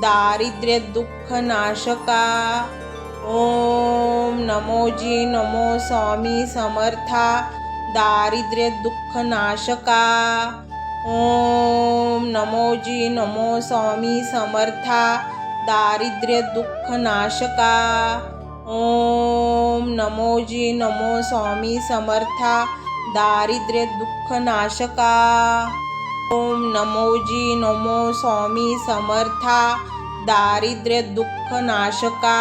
A: दारिद्र्य दुःख नाशका। ओम नमोजी नमो स्वामी समर्था दारिद्र्य दुःख नाशका। ओम नमोजी नमो स्वामी समर्था दारिद्र्य दुःख नाशका। ओम नमोजी नमो स्वामी समर्था दारिद्र्य दुःख नाशका। ओम नमोजी नमो स्वामी समर्था दारिद्र्य दुःख नाशका।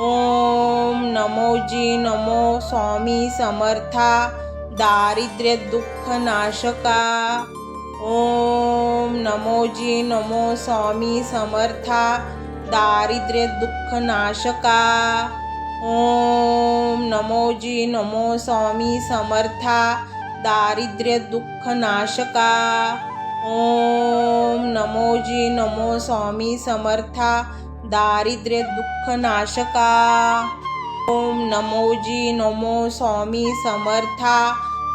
A: ओम नमोजी नमो स्वामी समर्था दारिद्र्य दुःख नाशका। ओम नमोजी नमो स्वामी समर्था दारिद्र्य दुःख नाशका। ओम नमोजी नमो स्वामी समर्था दारिद्र्य दुःख नाशका। ओम नमोजी नमो स्वामी समर्था दारिद्र्य दुःख नाशका। ओम नमोजी नमो स्वामी समर्था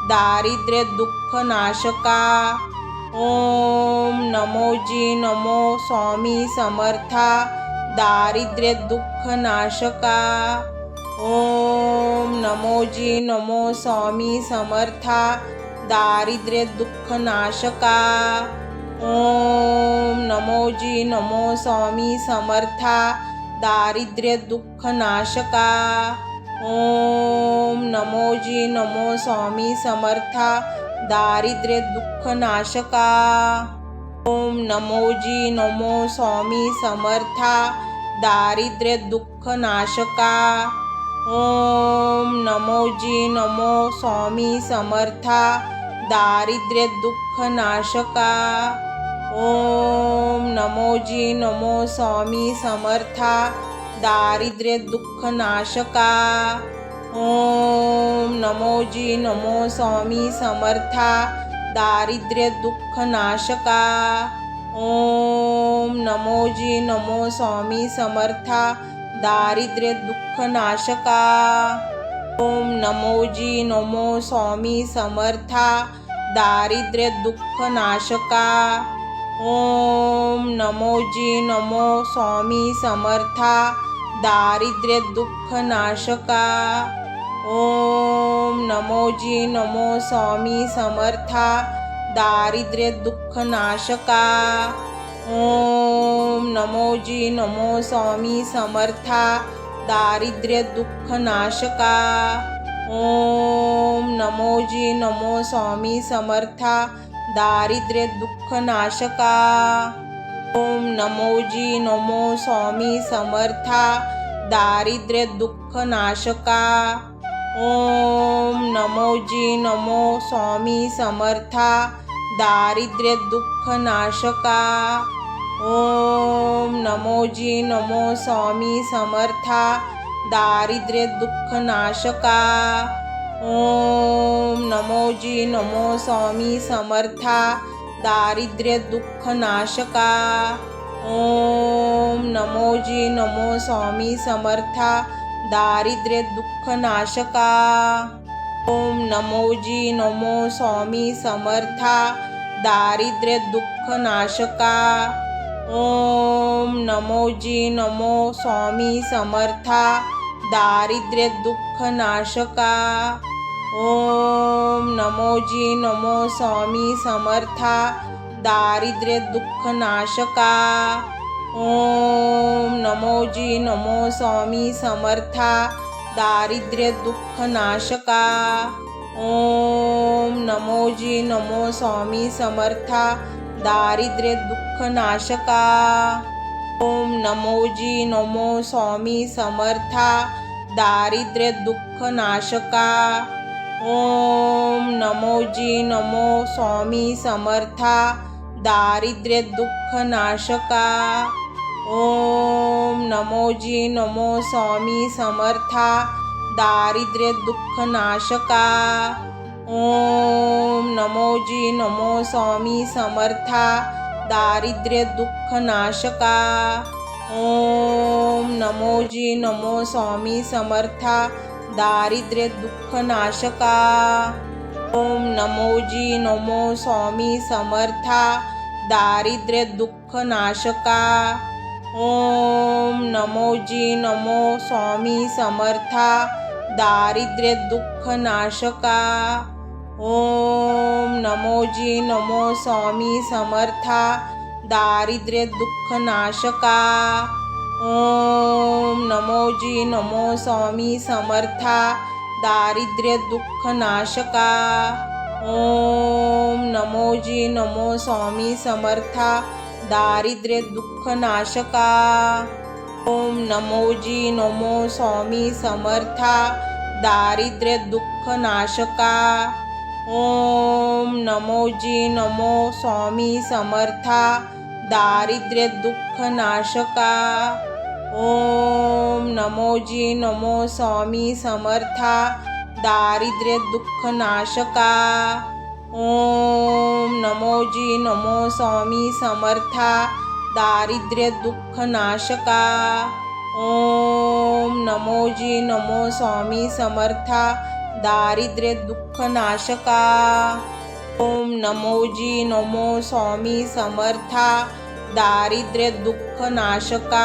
A: दारिद्र्य दुःख नाशका। ओम नमोजी नमो स्वामी समर्था दारिद्र्य दुःख नाशका। ओम नमोजी नमो स्वामी समर्था दारिद्र्य दुःख नाशका। ओम नमोजी नमो स्वामी समर्था दारिद्र्य दुःख नाशका। ओम नमोजी नमो स्वामी समर्था दारिद्र्य दुःख नाशका। ओम नमोजी नमो स्वामी समर्था दारिद्र्य दुःख नाशका। ओम नमोजी नमो स्वामी समर्था दारिद्र्य दुःख नाशका। ओम नमोजी नमो स्वामी समर्था दारिद्र्य दुःख नाशका। ओम नमोजी नमो स्वामी समर्था दारिद्र्य दुःख नाशका। ओम नमोजी नमो स्वामी समर्था दारिद्र्य दुःख नाशका। ओम नमोजी नमो स्वामी समर्था दारिद्र्य दुःख नाशका। ओम नमोजी नमो स्वामी समर्था दारिद्र्य दुःख नाशका। ओम नमोजी नमो स्वामी समर्था दारिद्र्य दुःख नाशका। ओम नमोजी नमो स्वामी समर्था दारिद्र्य दुःख नाशका। ओम नमो जी नमो स्वामी समर्था दारिद्र्य दुःख नाशका। ओम नमो जी नमो स्वामी समर्था दारिद्र्य दुःख नाशका। ओम नमो जी नमो स्वामी समर्था दारिद्र्य दुःख नाशका। ओम नमो जी नमो स्वामी समर्था दारिद्र्य दुःख नाशका। ओम नमो जी नमो स्वामी समर्था दारिद्र्य दुःख नाशका। ओम नमो जी नमो स्वामी समर्था दारिद्र्य दुःख नाशका। ओम नमो जी नमो स्वामी समर्था दारिद्र्य दुःख नाशका। ओम नमो जी नमो स्वामी समर्था दारिद्र्य दुःख नाशका। ओम नमो जी नमो स्वामी समर्था दारिद्र्य दुःख नाशका। ओम नमो जी नमो स्वामी समर्था दारिद्र्य दुःख नाशका। ओम नमो जी नमो स्वामी समर्था दारिद्र्य दुःख नाशका। ओम नमो जी नमो स्वामी समर्था दारिद्र्य दुःख नाशका। ओम नमो जी नमो स्वामी समर्था दारिद्र्य दुःख नाशका। ओम नमो जी नमो स्वामी समर्था दारिद्र्य दुःख नाशका। ओम नमो जी नमो स्वामी समर्था दारिद्र्य दुःख नाशका। ओम नमो जी नमो स्वामी समर्था दारिद्र्य दुःख नाशका। ओम नमो जी नमो स्वामी समर्था दारिद्र्य दुःख नाशका। ओम नमो जी नमो स्वामी समर्था दारिद्र्य दुःख नाशका। ओम नमो जी नमो स्वामी समर्था दारिद्र्य दुःख नाशका। ओम नमो जी नमो स्वामी समर्था दारिद्र्य दुःख नाशका। ओम नमो जी नमो स्वामी समर्था दारिद्र्य दुःख नाशका। ओम नमो जी नमो स्वामी समर्था दारिद्र्य दुःख नाशका। ओम नमो जी नमो स्वामी समर्था दारिद्र्य दुःख नाशका। ओम नमो जी नमो स्वामी समर्था दारिद्र्य दुःख नाशका। ओम नमो जी नमो स्वामी समर्था दारिद्र्य दुःख नाशका। ओम नमो जी नमो स्वामी समर्था दारिद्र्य दुःख नाशका। ओम नमो जी नमो स्वामी समर्था दारिद्र्य दुःख नाशका।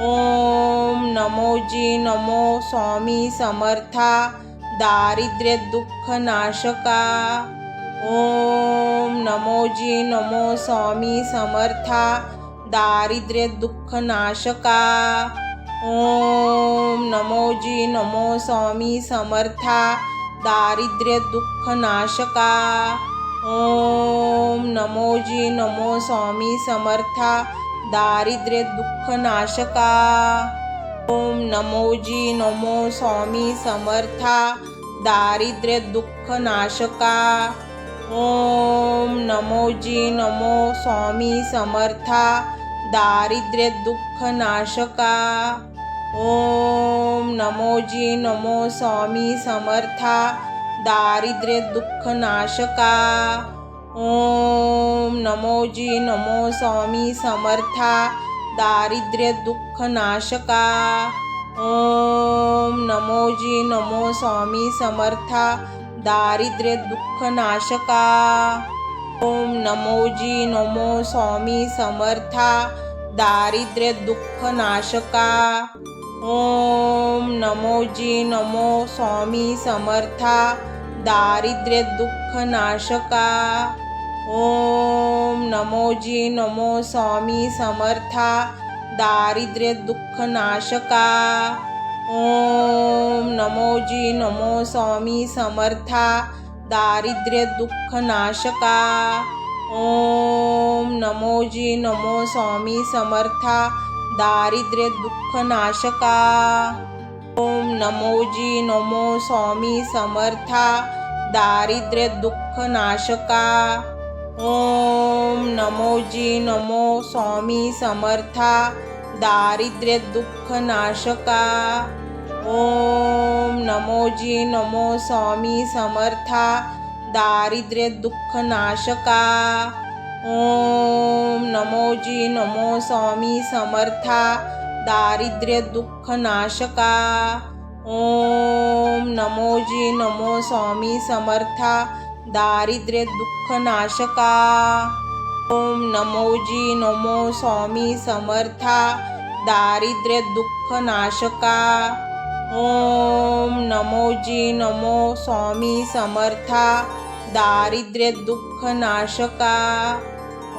A: ओम नमो जी नमो स्वामी समर्था दारिद्र्य दुःख नाशका। ओम नमो जी नमो स्वामी समर्था दारिद्र्य दुःख नाशका। ओम नमो जी नमो स्वामी समर्था दारिद्र्य दुःख नाशका। ओम नमो जी नमो स्वामी समर्था दारिद्र्य दुःख नाशका। ओम नमो जी नमो स्वामी समर्था दारिद्र्य दुःख नाशका। ओम नमो जी नमो स्वामी समर्था दारिद्र्य दुःख नाशका। ओम नमो जी नमो स्वामी समर्था दारिद्र्य दुःख नाशका। ओम नमो जी नमो स्वामी समर्था दारिद्र्य दुःख नाशका। ओम नमो जी नमो स्वामी समर्था दारिद्र्य दुःख नाशका। ओम नमो जी नमो स्वामी समर्था दारिद्र्य दुःख नाशका। ओम नमो जी नमो स्वामी समर्था दारिद्र्य दुःख नाशका। ओम नमो जी नमो स्वामी समर्था दारिद्र्य दुःख नाशका। ओम नमोजी नमो स्वामी समर्था दारिद्र्य दुःख नाशका। ओम नमोजी नमो स्वामी समर्था दारिद्र्य दुःख नाशका। ओम नमोजी नमो स्वामी समर्था दारिद्र्य दुःख नाशका। ओम नमोजी नमो स्वामी समर्था दारिद्र्य दुःख नाशका। ओम नमोजी नमो स्वामी समर्था दारिद्र्य दुःख नाशका। ओम नमोजी नमो स्वामी समर्था दारिद्र्य दुःख नाशका। ओम नमोजी नमो स्वामी समर्था दारिद्र्य दुःख नाशका। ओम नमोजी नमो स्वामी समर्था दारिद्र्य दुःख नाशका। ओम नमोजी नमो स्वामी समर्था दारिद्र्य दुःख नाशका।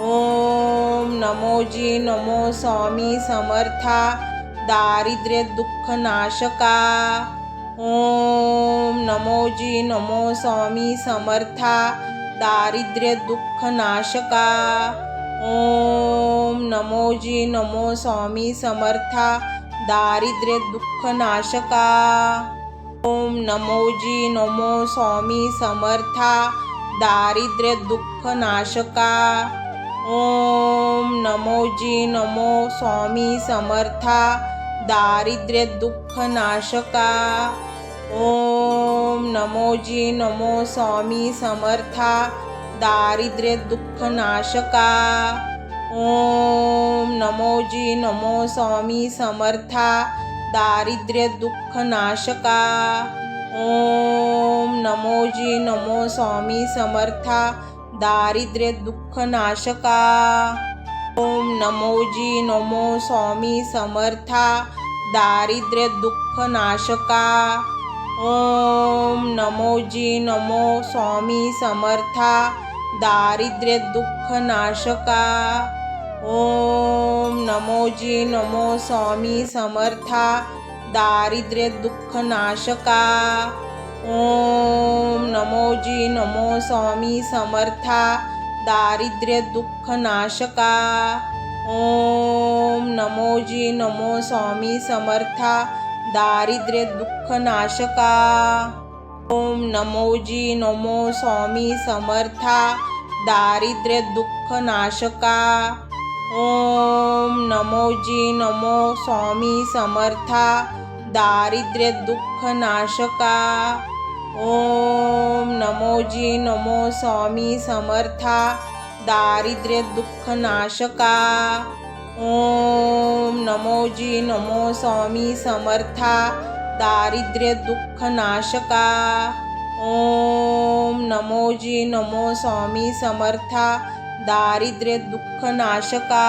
A: ओम नमोजी नमो स्वामी समर्था दारिद्र्य दुःख नाशका। ओम नमोजी नमो स्वामी समर्था दारिद्र्य दुःख नाशका। ओम नमोजी नमो स्वामी समर्था दारिद्र्य दुःख नाशका। ओम नमोजी नमो स्वामी समर्था दारिद्र्य दुःख नाशका। ओम नमोजी नमो स्वामी समर्था दारिद्र्य दुःख नाशका। ओम नमोजी नमो स्वामी समर्था दारिद्र्य दुःख नाशका। ओम नमोजी नमो स्वामी समर्था दारिद्र्य दुःख नाशका। ओम नमोजी नमो स्वामी समर्था दारिद्र्य दुःख नाशका। ओम नमोजी नमो स्वामी समर्था दारिद्र्य दुःख नाशका। ओम नमोजी नमो स्वामी समर्था दारिद्र्य दुःख नाशका। ओम नमोजी नमो स्वामी समर्था दारिद्र्य दुःख नाशका। ओम नमोजी नमो स्वामी समर्था दारिद्र्य दुःख नाशका। ओम नमोजी नमो स्वामी समर्था दारिद्र्य दुःख नाशका। ओम नमोजी नमो स्वामी समर्था दारिद्र्य दुःख नाशका। ओम नमोजी नमो स्वामी समर्था दारिद्र्य दुःख नाशका। ओम नमोजी नमो स्वामी समर्था दारिद्र्य दुःख नाशका। ओम नमोजी नमो स्वामी समर्था दारिद्र्य दुःख नाशका। ओम नमोजी नमो स्वामी समर्था दारिद्र्य दुःख नाशका।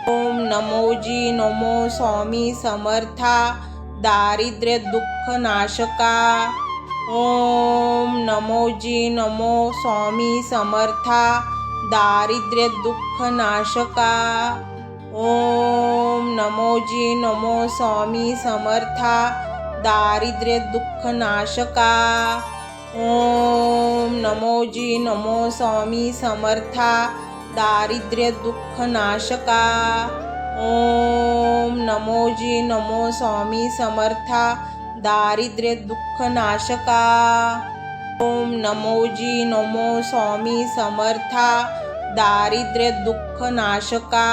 A: ओम नमोजी नमो स्वामी समर्था दारिद्र्य दुःख नाशका। ओम नमोजी नमो स्वामी समर्था दारिद्र्य दुःख नाशका। ओम नमोजी नमो स्वामी समर्था दारिद्र्य दुःख नाशका। ओम नमोजी नमो स्वामी समर्था दारिद्र्य दुःख नाशका। ओम नमोजी नमो स्वामी समर्था दारिद्र्य दुःख नाशका। ओम नमोजी नमो स्वामी समर्था दारिद्र्य दुःख नाशका।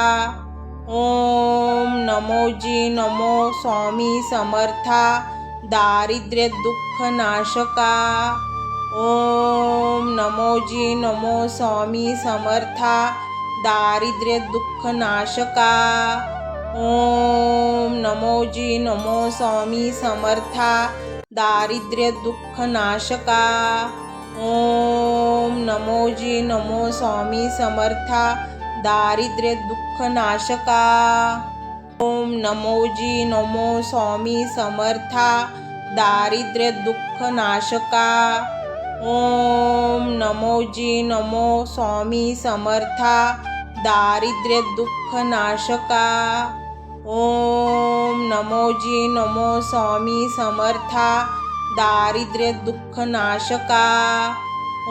A: ओम नमोजी नमो स्वामी समर्था दारिद्र्य दुःख नाशका। ओम नमोजी नमो स्वामी समर्था दारिद्र्य दुःख नाशका। ओम नमोजी नमो स्वामी समर्था दारिद्र्य दुःख नाशका। ओम नमोजी नमो स्वामी समर्था दारिद्र्य दुःख नाशका। ओम नमोजी नमो स्वामी समर्था दारिद्र्य दुःख नाशका। ओम नमोजी नमो स्वामी समर्था दारिद्र्य दुःख नाशका। ओम नमोजी नमो स्वामी समर्था दारिद्र्य दुःख नाशका।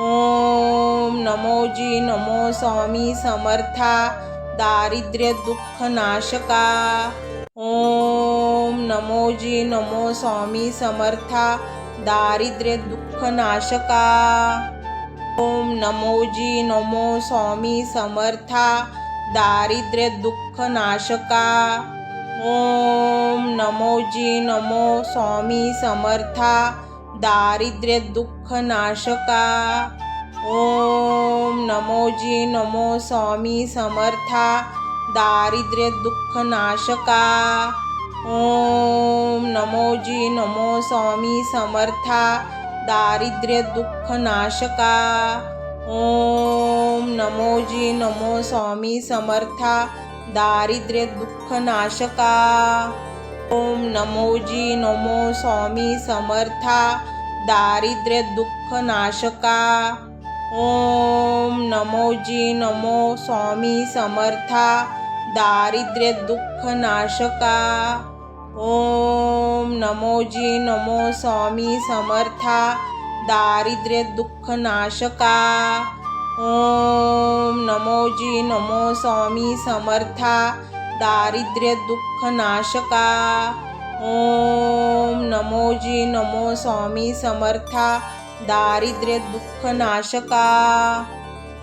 A: ओम नमोजी नमो स्वामी समर्था दारिद्र्य दुःख नाशका। ओम नमोजी नमो स्वामी समर्था दारिद्र्य दुःख नाशका। ओम नमोजी नमो स्वामी समर्था दारिद्र्य दुःख नाशका। ओम नमोजी नमो स्वामी समर्था दारिद्र्य दुःख नाशका। ओम नमोजी नमो स्वामी समर्था दारिद्र्य दुःख नाशका। ओम नमोजी नमो स्वामी समर्था दारिद्र्य दुःख नाशका। ओम नमोजी नमो स्वामी समर्था दारिद्र्य दुःख नाशका। ओम नमोजी नमो स्वामी समर्था दारिद्र्य दुःख नाशका। ओम नमोजी नमो स्वामी समर्था दारिद्र्य दुःख नाशका। ओम नमोजी नमो स्वामी समर्था दारिद्र्य दुःख नाशका। ओम नमोजी नमो स्वामी समर्था दारिद्र्य दुःख नाशका। ओम नमोजी नमो स्वामी समर्था दारिद्र्य दुःख नाशका।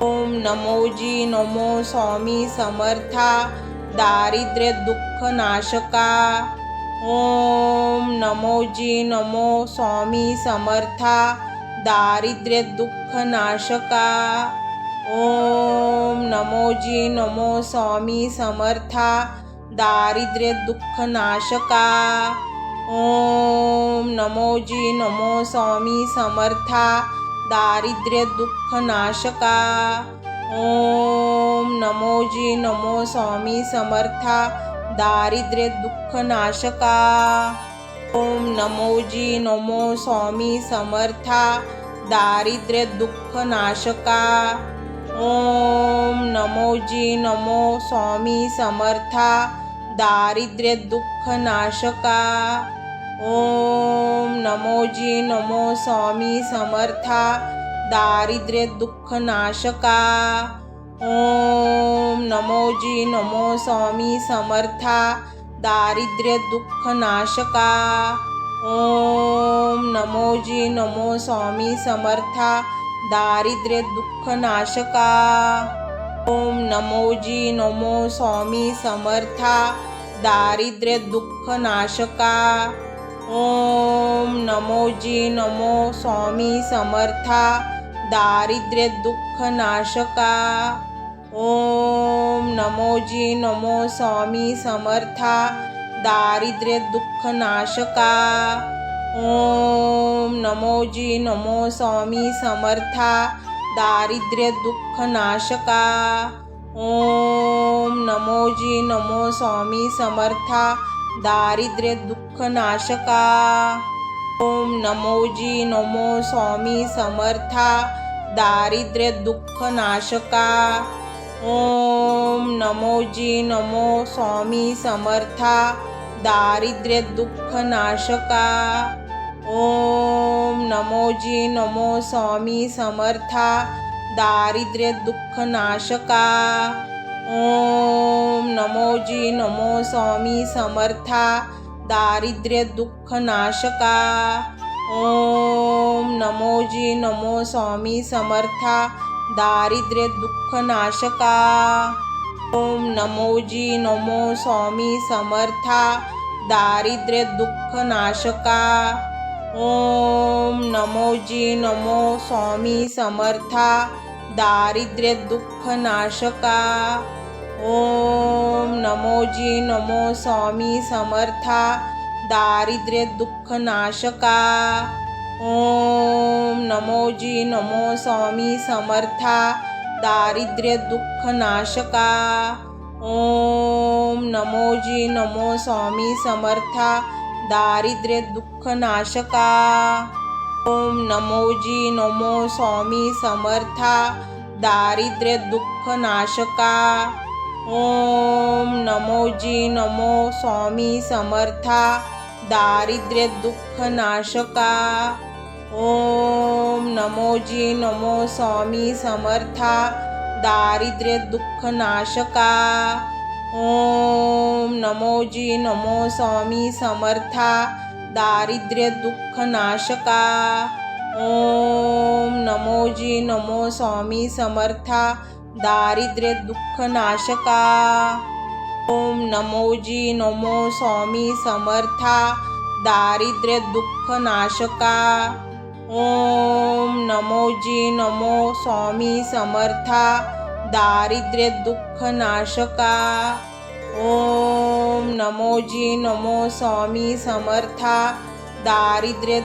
A: ओम नमोजी नमो स्वामी समर्था दारिद्र्य दुःख नाशका। ओम नमोजी नमो स्वामी समर्था दारिद्र्य दुःख नाशका। ओम नमोजी नमो स्वामी समर्था दारिद्र्य दुःख नाशका। ओम नमोजी नमो स्वामी समर्था दारिद्र्य दुःख नाशका। ओम नमोजी नमो स्वामी समर्था दारिद्र्य दुःख नाशका। ओम नमोजी नमो स्वामी समर्था दारिद्र्य दुःख नाशका। ओम नमोजी नमो स्वामी समर्था दारिद्र्य दुःख नाशका। ओम नमोजी नमो स्वामी समर्था दारिद्र्य दुःख नाशका। ओम नमोजी नमो स्वामी समर्था दारिद्र्य दुःख नाशका। ओम नमोजी नमो स्वामी समर्था दारिद्र्य दुःख नाशका। ओम नमोजी नमो स्वामी समर्था दारिद्र्य दुःख नाशका। ओम नमोजी नमो स्वामी समर्था दारिद्र्य दुःख नाशका। ओम नमोजी नमो स्वामी समर्था दारिद्र्य दुःख नाशका। ओम नमोजी नमो स्वामी समर्था दारिद्र्य दुःख नाशका। ओम नमोजी नमो स्वामी समर्था दारिद्र्य दुःख नाशका। ओम नमोजी नमो स्वामी समर्था दारिद्र्य दुःख नाशका। ओम नमोजी नमो स्वामी समर्था दारिद्र्य दुःख नाशका। ओम नमोजी नमो स्वामी समर्था दारिद्र्य दुःख नाशका। ओम नमोजी नमो स्वामी समर्था दारिद्र्य दुःख नाशका। ओम नमोजी नमो स्वामी समर्था दारिद्र्य दुःख नाशका। ओम नमोजी नमो स्वामी समर्था दारिद्र्य दुःख नाशका। ओम नमोजी नमो स्वामी समर्था दारिद्र्य दुःख नाशका। ओम नमोजी नमो स्वामी समर्था दारिद्र्य दुःख नाशका। ओम नमोजी नमो स्वामी समर्था दारिद्र्य दुःख नाशका। ओम नमोजी नमो स्वामी समर्था दारिद्र्य दुःख नाशका। ओम नमोजी नमो स्वामी समर्था दारिद्र्य दुःख नाशका। ओम नमोजी नमो स्वामी समर्था दारिद्र्य दुःख नाशका। ओम नमोजी नमो स्वामी समर्था दारिद्र्य दुःख नाशका। ओम नमोजी नमो स्वामी समर्था दारिद्र्य दुःख नाशका। ओम नमोजी नमो स्वामी समर्था दारिद्र्य दुःख नाशका। ओम नमोजी नमो स्वामी समर्था दारिद्र्य दुःख नाशका। ओम नमोजी नमो स्वामी समर्था दारिद्र्य दुःख नाशका। ओम नमोजी नमो स्वामी समर्था दारिद्र्य